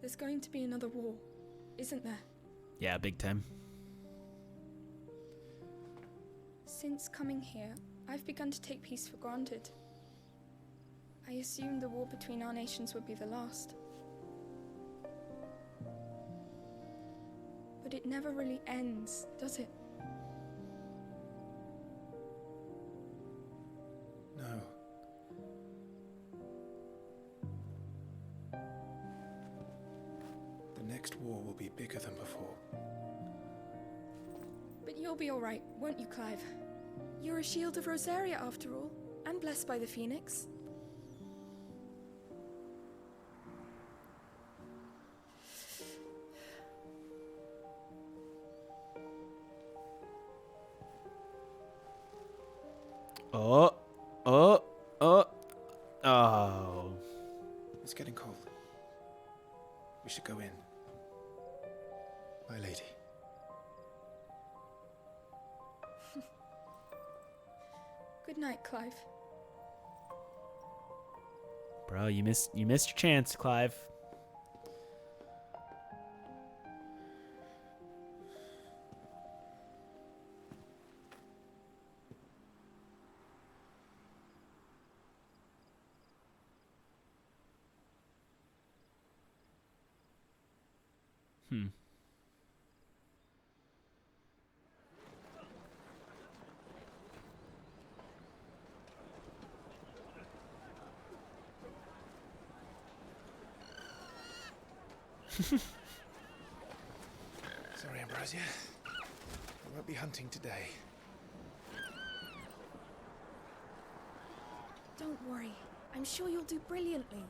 [SPEAKER 12] There's going to be another war, isn't there?
[SPEAKER 1] Yeah, big time.
[SPEAKER 12] Since coming here, I've begun to take peace for granted. I assumed the war between our nations would be the last. But it never really ends, does it?
[SPEAKER 15] No. The next war will be bigger than before.
[SPEAKER 12] But you'll be alright, won't you, Clive? You're a shield of Rosaria after all, and blessed by the Phoenix.
[SPEAKER 1] Oh.
[SPEAKER 15] It's getting cold. We should go in. My lady.
[SPEAKER 12] Good night, Clive.
[SPEAKER 1] Bro, you missed your chance, Clive.
[SPEAKER 15] Sorry, Ambrosia. I won't be hunting today.
[SPEAKER 12] Don't worry. I'm sure you'll do brilliantly.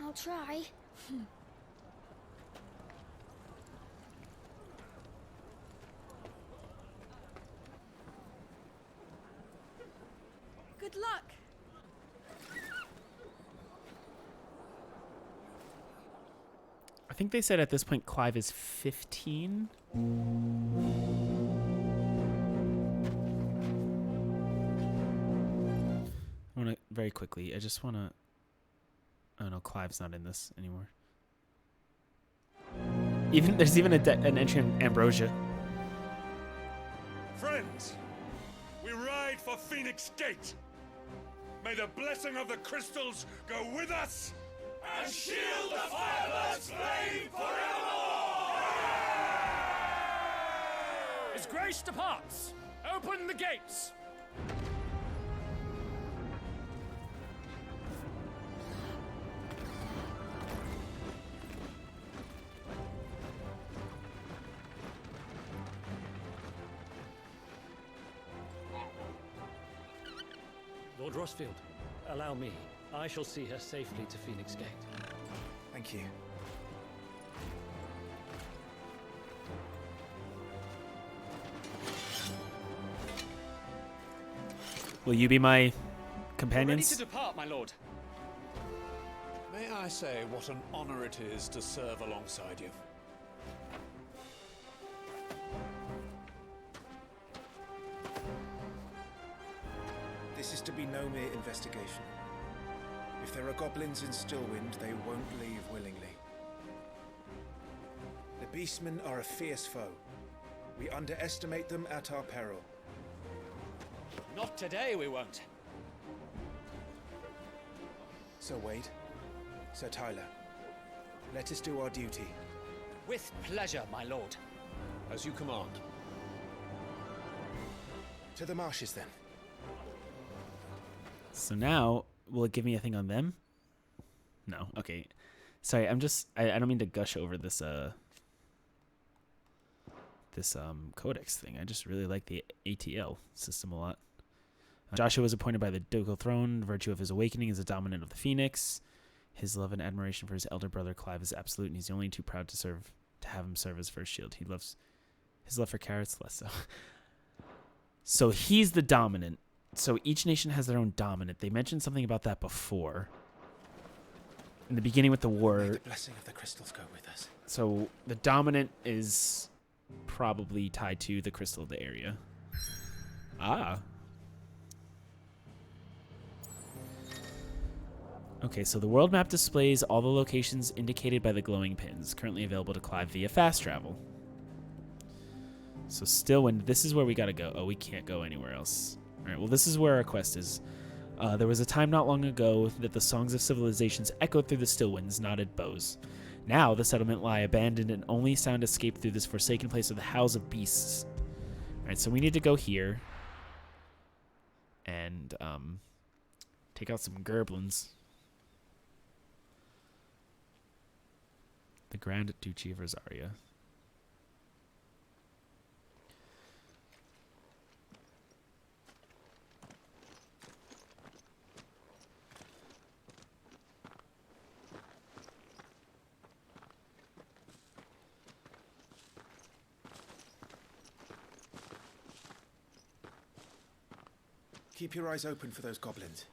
[SPEAKER 10] I'll try.
[SPEAKER 13] Good luck.
[SPEAKER 1] I think they said at this point Clive is 15. I want to very quickly. I just want to. Oh no, Clive's not in this anymore. There's even an entry in Ambrosia.
[SPEAKER 20] Friends, we ride for Phoenix Gate. May the blessing of the crystals go with us and shield the Firebird's flame forevermore!
[SPEAKER 6] His Grace departs. Open the gates.
[SPEAKER 21] Lord Rossfield, allow me. I shall see her safely to Phoenix Gate.
[SPEAKER 15] Thank you.
[SPEAKER 1] Will you be my
[SPEAKER 6] Ready
[SPEAKER 1] companions?
[SPEAKER 6] to depart, my lord.
[SPEAKER 8] May I say what an honor it is to serve alongside you?
[SPEAKER 15] This is to be no mere investigation. If there are goblins in Stillwind, they won't leave willingly. The Beastmen are a fierce foe. We underestimate them at our peril.
[SPEAKER 6] Not today, we won't.
[SPEAKER 15] Sir Wade, Sir Tyler, let us do our duty.
[SPEAKER 6] With pleasure, my lord.
[SPEAKER 8] As you command.
[SPEAKER 15] To the marshes, then.
[SPEAKER 1] So now, will it give me a thing on them? No. Okay. Sorry, I don't mean to gush over this codex thing. I just really like the ATL system a lot. Joshua was appointed by the ducal throne. Virtue of his awakening is a dominant of the Phoenix. His love and admiration for his elder brother Clive is absolute, and he's only too proud to have him serve as first shield. He loves his love for carrots less so. So he's the dominant. So each nation has their own dominant. They mentioned something about that before. In the beginning with the war.
[SPEAKER 15] May the blessing of the crystals go with us.
[SPEAKER 1] So the dominant is probably tied to the crystal of the area. Ah. Okay, so the world map displays all the locations indicated by the glowing pins, currently available to Clive via fast travel. So Stillwind, this is where we gotta go. Oh, we can't go anywhere else. Alright, well this is where our quest is. There was a time not long ago that the songs of civilizations echoed through the Stillwinds, knotted bows. Now the settlement lie abandoned, and only sound escaped through this forsaken place of the howls of beasts. Alright, so we need to go here and take out some gerblins. The Grand Duchy of Rosaria.
[SPEAKER 15] Keep your eyes open for those goblins.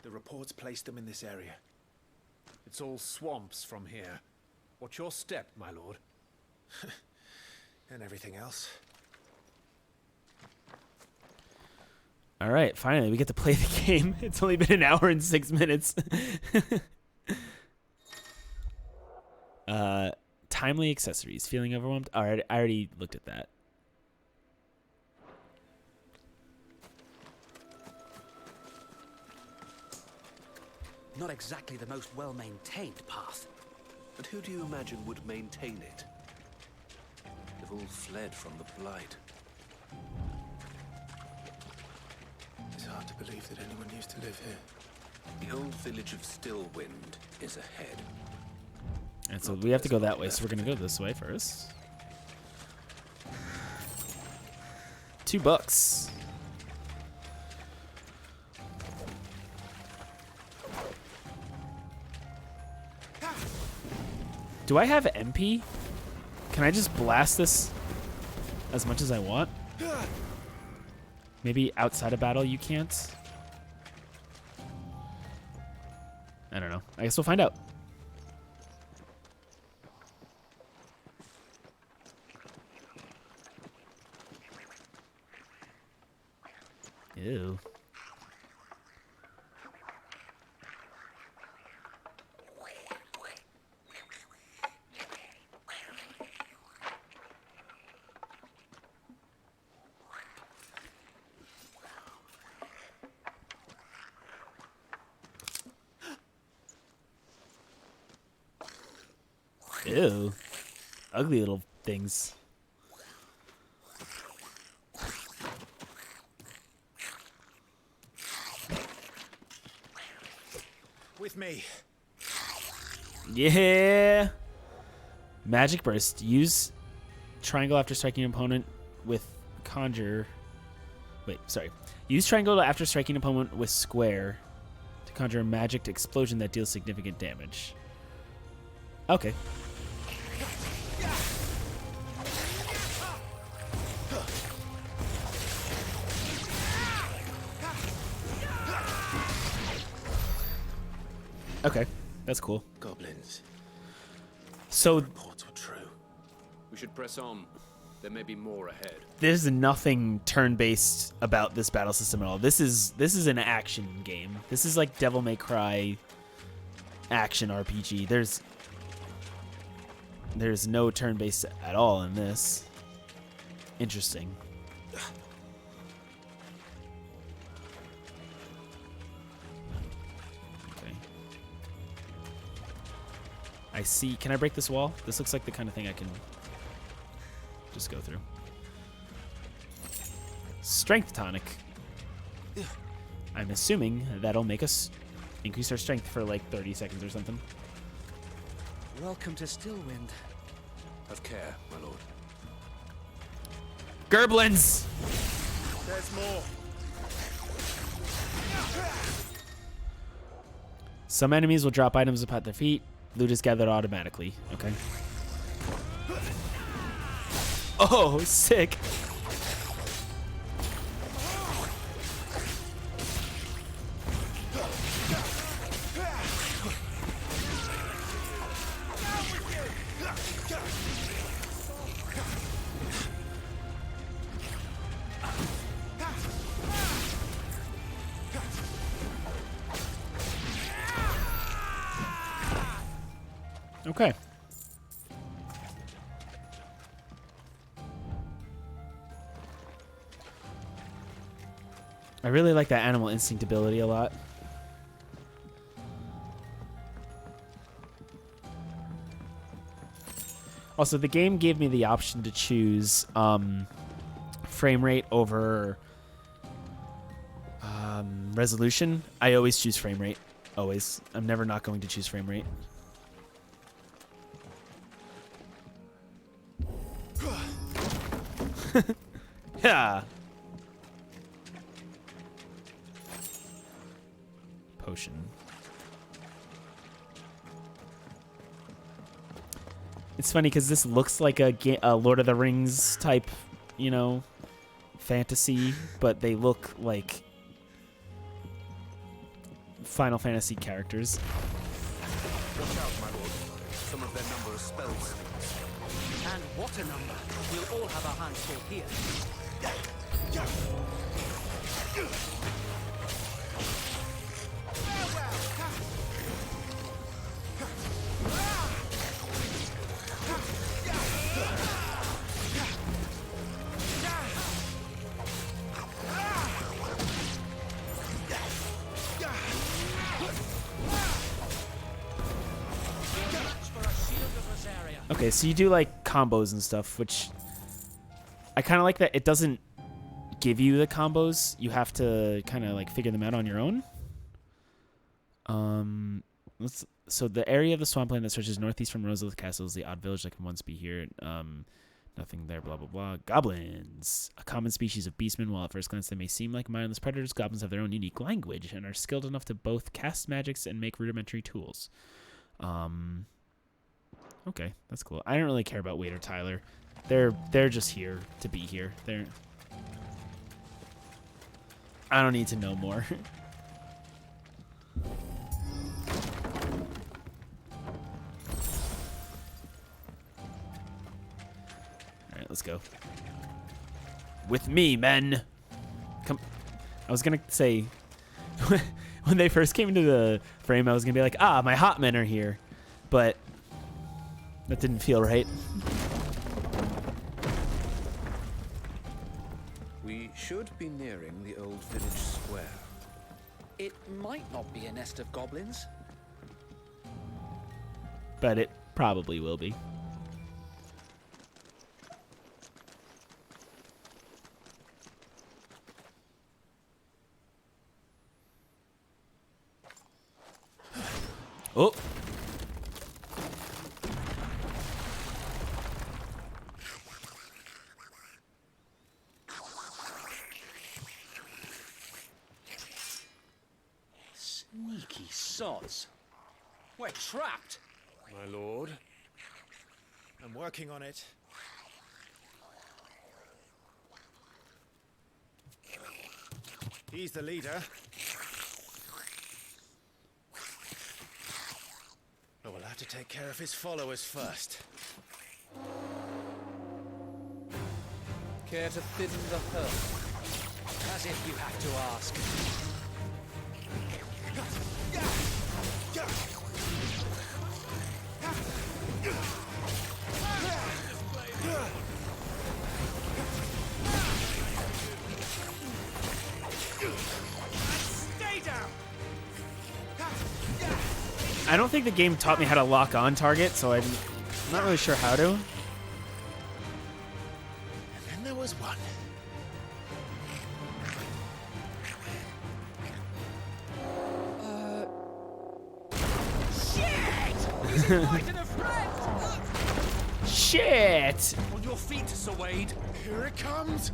[SPEAKER 15] The reports placed them in this area.
[SPEAKER 8] It's all swamps from here. Watch your step, my lord.
[SPEAKER 15] And everything else.
[SPEAKER 1] All right, finally, we get to play the game. It's only been an hour and 6 minutes. Timely accessories. Feeling overwhelmed? All right, I already looked at that.
[SPEAKER 9] Not exactly the most well-maintained path.
[SPEAKER 22] And who do you imagine would maintain it? They've all fled from the Blight.
[SPEAKER 15] It's hard to believe that anyone used to live here.
[SPEAKER 22] The old village of Stillwind is ahead.
[SPEAKER 1] And so we have to go that way, so we're going to go this way first. $2. Do I have MP? Can I just blast this as much as I want? Maybe outside of battle you can't? I don't know. I guess we'll find out. Ew. Ew. Ugly little things.
[SPEAKER 15] With me.
[SPEAKER 1] Yeah. Magic Burst. Use triangle after striking an opponent with conjure. Wait, sorry. Use triangle after striking an opponent with square to conjure a magic explosion that deals significant damage. Okay. Okay, that's cool.
[SPEAKER 22] Goblins.
[SPEAKER 1] So
[SPEAKER 22] Reports were true.
[SPEAKER 8] We should press on. There may be more ahead.
[SPEAKER 1] there's nothing turn-based about this battle system at all. This is an action game. This is like Devil May Cry action RPG. There's no turn-based at all in this. Interesting. Okay. I see. Can I break this wall? This looks like the kind of thing I can just go through. Strength tonic. I'm assuming that'll make us increase our strength for like 30 seconds or something.
[SPEAKER 9] Welcome to Stillwind.
[SPEAKER 22] Have care, my lord.
[SPEAKER 1] Gerblins!
[SPEAKER 15] There's more.
[SPEAKER 1] Some enemies will drop items upon their feet. Loot is gathered automatically. Okay. Oh, sick. Okay. I really like that animal instinct ability a lot. Also, the game gave me the option to choose frame rate over resolution. I always choose frame rate. Always. I'm never not going to choose frame rate. Yeah. Potion. It's funny because this looks like a Lord of the Rings type, you know, fantasy, but they look like Final Fantasy characters.
[SPEAKER 22] Watch out, my lord. Some of their number are spells.
[SPEAKER 9] And what a number. We'll all have our hands full here.
[SPEAKER 1] Okay, so you do like combos and stuff, which I kind of like that it doesn't give you the combos. You have to kind of like figure them out on your own. So the area of the swampland that stretches northeast from Rosalith Castle is the odd village that can once be here. Nothing there, blah, blah, blah. Goblins. A common species of beastmen. While at first glance they may seem like mindless predators, goblins have their own unique language and are skilled enough to both cast magics and make rudimentary tools. Okay, that's cool. I don't really care about Wade or Tyler. They're just here to be here. I don't need to know more. Alright, let's go. With me, men! Come. I was gonna say, when they first came into the frame, I was gonna be like, my hot men are here. But that didn't feel right.
[SPEAKER 22] We should be nearing the old village square.
[SPEAKER 9] It might not be a nest of goblins.
[SPEAKER 1] But it probably will be. Oh!
[SPEAKER 5] Sneaky sods. We're trapped.
[SPEAKER 15] My lord. I'm working on it. He's the leader. But we'll have to take care of his followers first.
[SPEAKER 9] Care to thin the herd? As if you have to ask.
[SPEAKER 5] Stay down.
[SPEAKER 1] I don't think the game taught me how to lock on target, so I'm not really sure how to.
[SPEAKER 15] And then there was one.
[SPEAKER 1] Shit!
[SPEAKER 5] On your feet, Sir Wade.
[SPEAKER 15] Here it comes.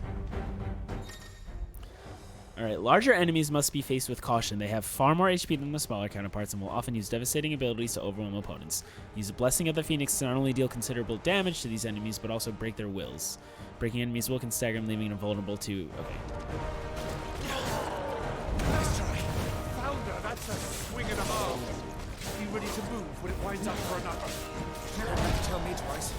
[SPEAKER 1] Alright, larger enemies must be faced with caution. They have far more HP than the smaller counterparts and will often use devastating abilities to overwhelm opponents. Use the Blessing of the Phoenix to not only deal considerable damage to these enemies, but also break their wills. Breaking enemies' will can stagger them, leaving them vulnerable to... Okay.
[SPEAKER 5] Nice try. Founder, that's a swing and a half. Be ready to move when it winds up for another.
[SPEAKER 15] You don't have to tell me twice.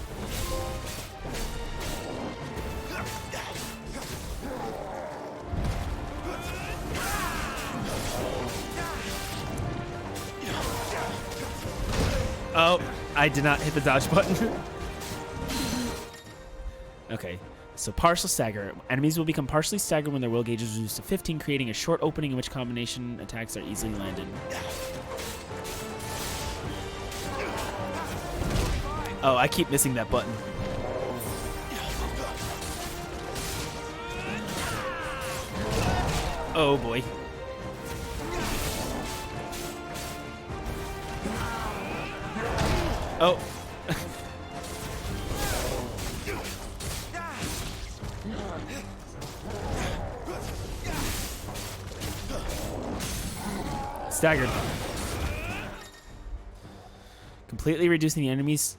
[SPEAKER 1] Oh, I did not hit the dodge button. Okay, so partial stagger. Enemies will become partially staggered when their will gauge is reduced to 15, creating a short opening in which combination attacks are easily landed. Oh, I keep missing that button. Oh boy. Oh. Staggered. Completely reducing the enemy's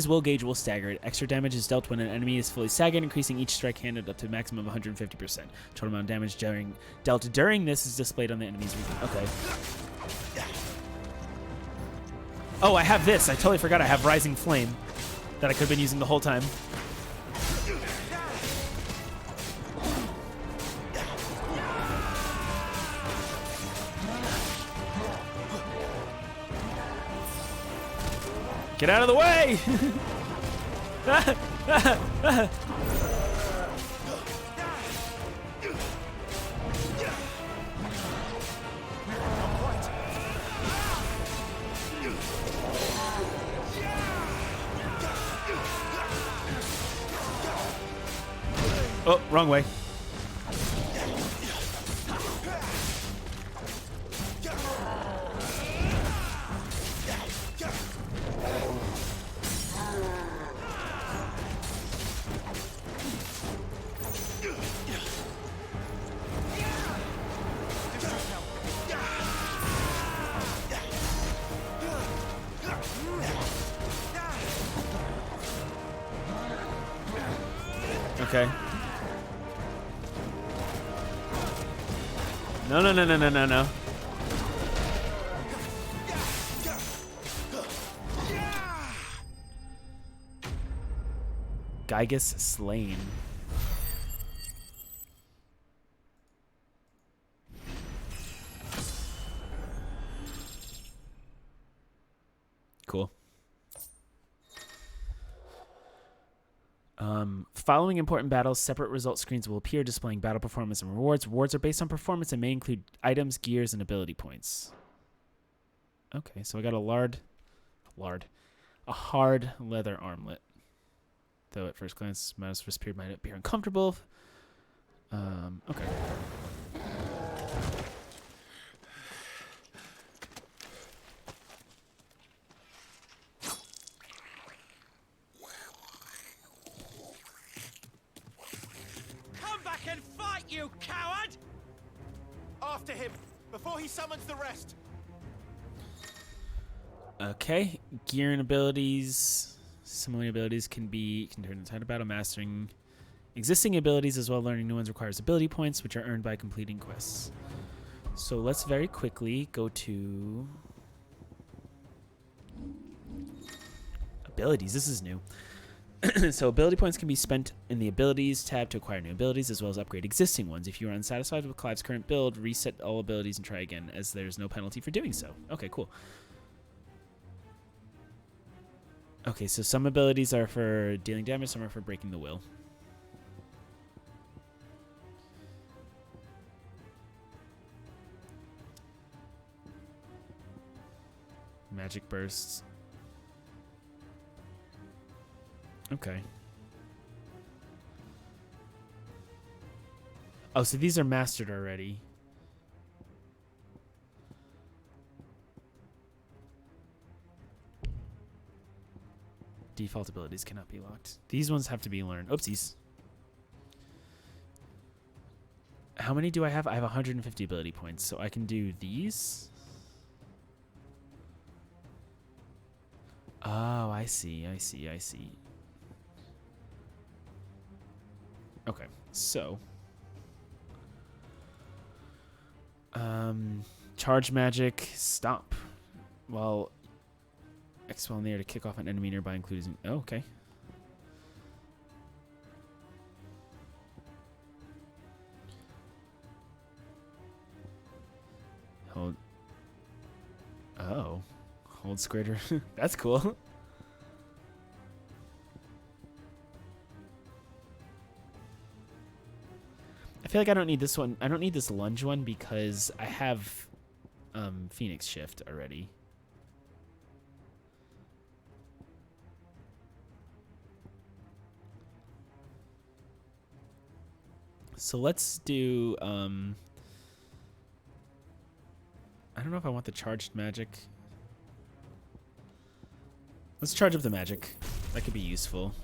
[SPEAKER 1] will gauge will stagger. Extra damage is dealt when an enemy is fully staggered, increasing each strike handed up to a maximum of 150%. Total amount of damage dealt during this is displayed on the enemy's region. Okay. Oh, I have this. I totally forgot I have Rising Flame that I could have been using the whole time. Get out of the way! Oh, wrong way. Okay. No. Gygus slain. Cool. Following important battles, separate result screens will appear displaying battle performance and rewards. Rewards are based on performance and may include items, gears, and ability points. Okay, so I got a hard leather armlet. Though at first glance, mouse wrist period might appear uncomfortable. Okay.
[SPEAKER 5] You coward! After him, before he summons the rest.
[SPEAKER 1] Okay, gear and abilities. Similar abilities can turn inside a battle. Mastering existing abilities as well as learning new ones requires ability points, which are earned by completing quests. So let's very quickly go to abilities. This is new. So ability points can be spent in the abilities tab to acquire new abilities as well as upgrade existing ones. If you are unsatisfied with Clive's current build, reset all abilities and try again, as there's no penalty for doing so. Okay, cool. Okay, so some abilities are for dealing damage, some are for breaking the will. Magic bursts. Okay. Oh, so these are mastered already. Default abilities cannot be locked. These ones have to be learned. Oopsies. How many do I have? I have 150 ability points, so I can do these. Oh, I see. Okay, so charge magic, stop. While X while in the air to kick off an enemy nearby, including. Oh, okay. Hold. Oh, hold square. That's cool. I feel like I don't need this one. I don't need this lunge one because I have Phoenix Shift already. So let's do, I don't know if I want the charged magic. Let's charge up the magic. That could be useful.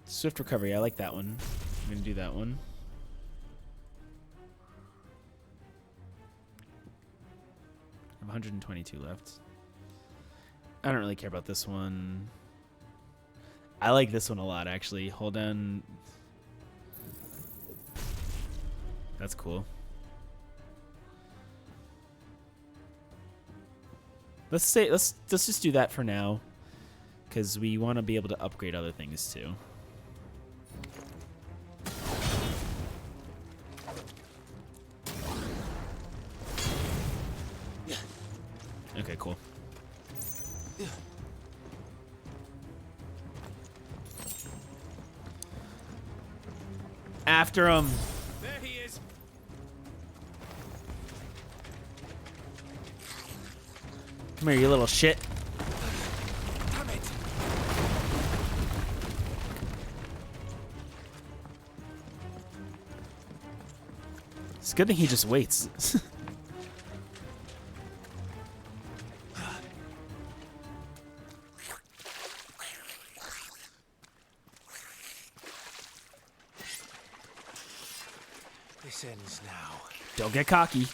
[SPEAKER 1] Swift recovery, I like that one. I'm gonna do that one. I have 122 left. I don't really care about this one. I like this one a lot, actually. Hold down. That's cool. Let's just do that for now, because we want to be able to upgrade other things too. Okay, cool. After him.
[SPEAKER 5] There he is.
[SPEAKER 1] Come here, you little shit.
[SPEAKER 5] Damn it.
[SPEAKER 1] It's a good thing he just waits.
[SPEAKER 5] This ends now.
[SPEAKER 1] Don't get cocky.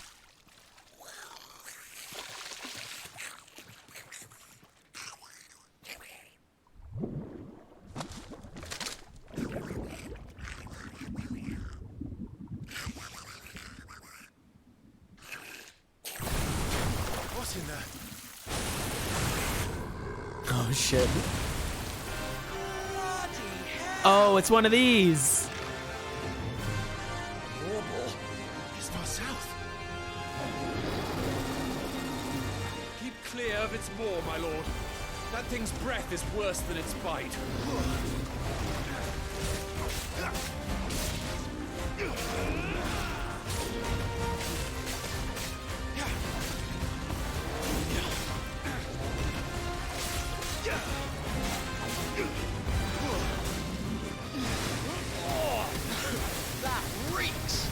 [SPEAKER 5] What's in there?
[SPEAKER 1] Oh shit. Oh, it's one of these.
[SPEAKER 5] Warble. It's far south. Keep clear of its maw, my lord. That thing's breath is worse than its bite. That reeks!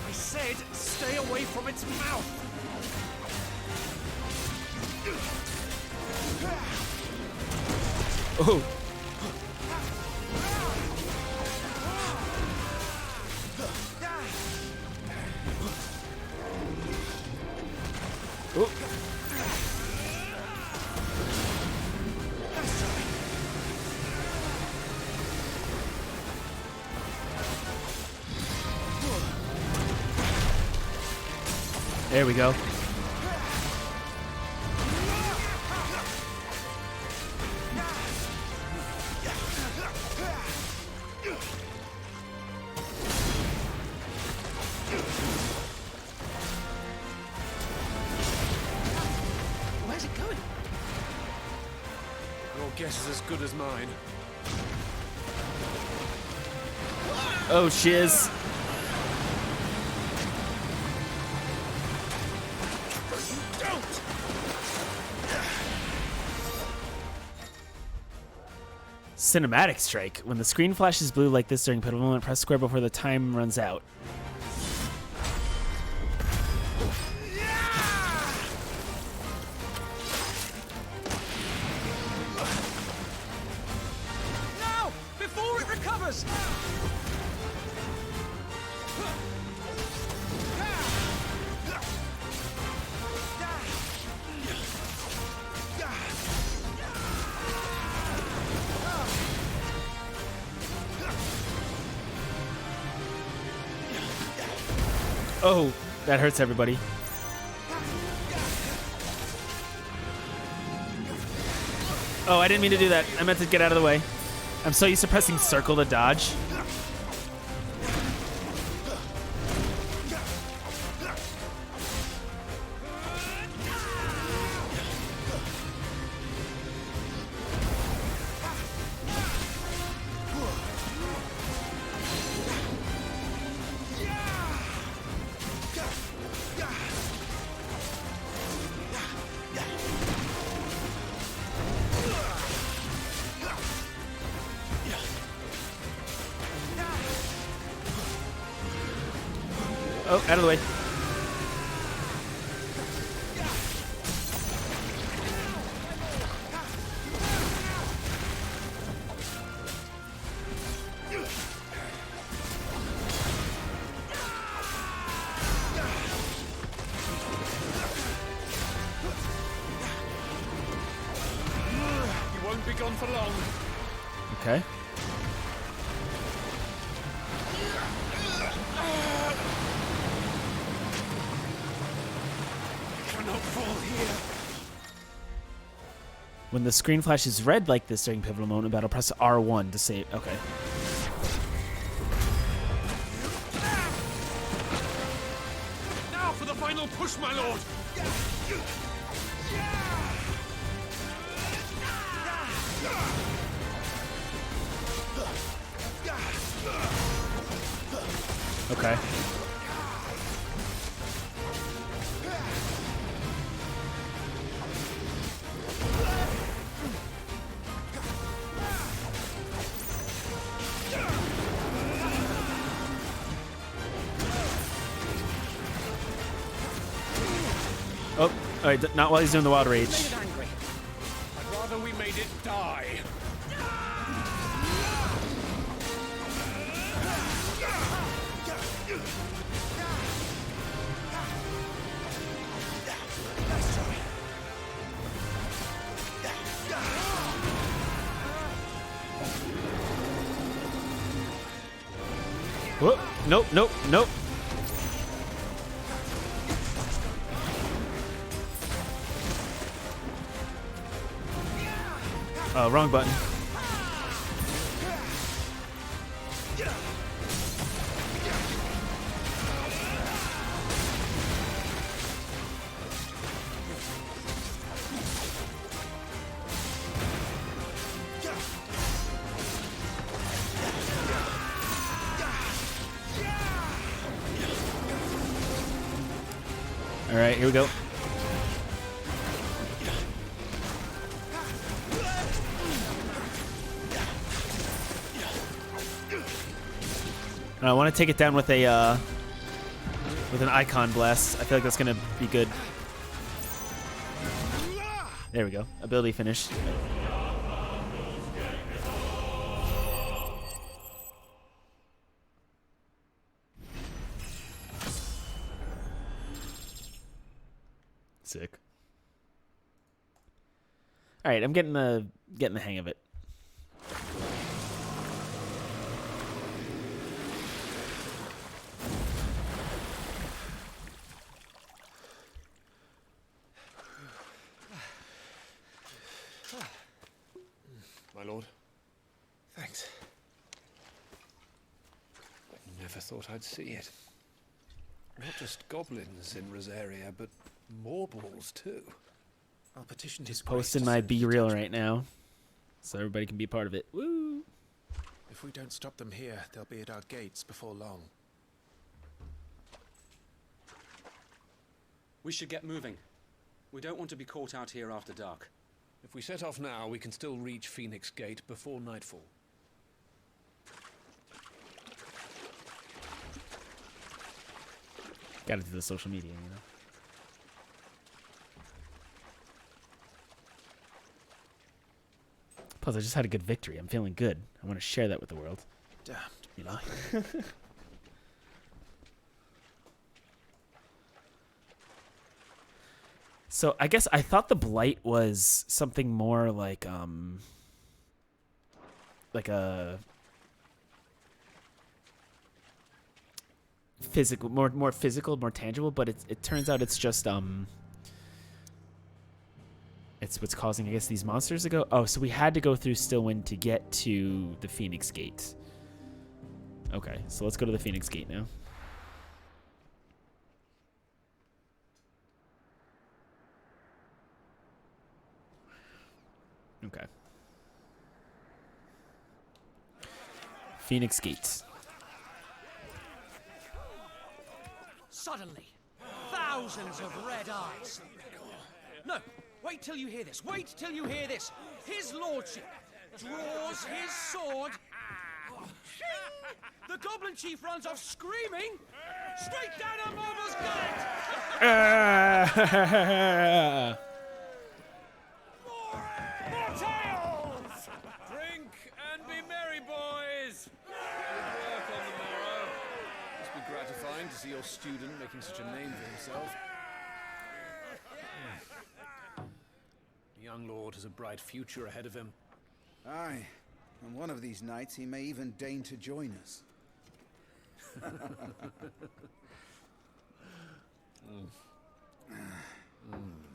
[SPEAKER 5] I said stay away from its mouth!
[SPEAKER 1] Oh. Oh. There we go.
[SPEAKER 5] Where's it going? Your guess is as good as mine.
[SPEAKER 1] Oh, shiz. Cinematic strike. When the screen flashes blue like this during pivotal moment, press square before the time runs out.
[SPEAKER 5] No! Before it recovers!
[SPEAKER 1] Oh, that hurts everybody. Oh, I didn't mean to do that. I meant to get out of the way. I'm so used to pressing circle to dodge. Oh, out of the way.
[SPEAKER 8] You won't be gone for long.
[SPEAKER 1] Okay.
[SPEAKER 8] Cannot fall here.
[SPEAKER 1] When the screen flashes red like this during pivotal moment in battle, press R1 to save. Okay.
[SPEAKER 8] Now for the final push, my lord.
[SPEAKER 1] Okay. Oh, alright, not while he's doing the wild rage.
[SPEAKER 8] I'd rather we made it die.
[SPEAKER 1] Whoop. Nope, nope, nope. Wrong button. All right, here we go. I want to take it down with a with an icon blast. I feel like that's gonna be good. There we go. Ability finished. Sick. All right, I'm getting the hang of it.
[SPEAKER 8] My lord. Thanks. Never thought I'd see it. Not just goblins in Rosaria, but morbals too. I'll petition his grace
[SPEAKER 1] Posting
[SPEAKER 8] to
[SPEAKER 1] my
[SPEAKER 8] send
[SPEAKER 1] B reel right now, so everybody can be part of it. Woo!
[SPEAKER 15] If we don't stop them here, they'll be at our gates before long.
[SPEAKER 9] We should get moving. We don't want to be caught out here after dark.
[SPEAKER 8] If we set off now, we can still reach Phoenix Gate before nightfall.
[SPEAKER 1] Gotta do the social media, you know. Plus, I just had a good victory. I'm feeling good. I want to share that with the world.
[SPEAKER 15] Damned.
[SPEAKER 1] You know? So, I guess I thought the Blight was something more like a physical, more physical, more tangible, but it turns out it's just it's what's causing, I guess, these monsters to go. Oh, so we had to go through Stillwind to get to the Phoenix Gate. Okay, so let's go to the Phoenix Gate now. Okay. Phoenix Gate.
[SPEAKER 6] Suddenly, thousands of red eyes. No, wait till you hear this. Wait till you hear this. His lordship draws his sword The goblin chief runs off screaming straight down a model's gullet! More tales! Drink and be merry, boys! Good work on the morrow.
[SPEAKER 8] Must be gratifying to see your student making such a name for himself. The young lord has a bright future ahead of him.
[SPEAKER 11] Aye, and one of these nights he may even deign to join us.
[SPEAKER 8] Mm.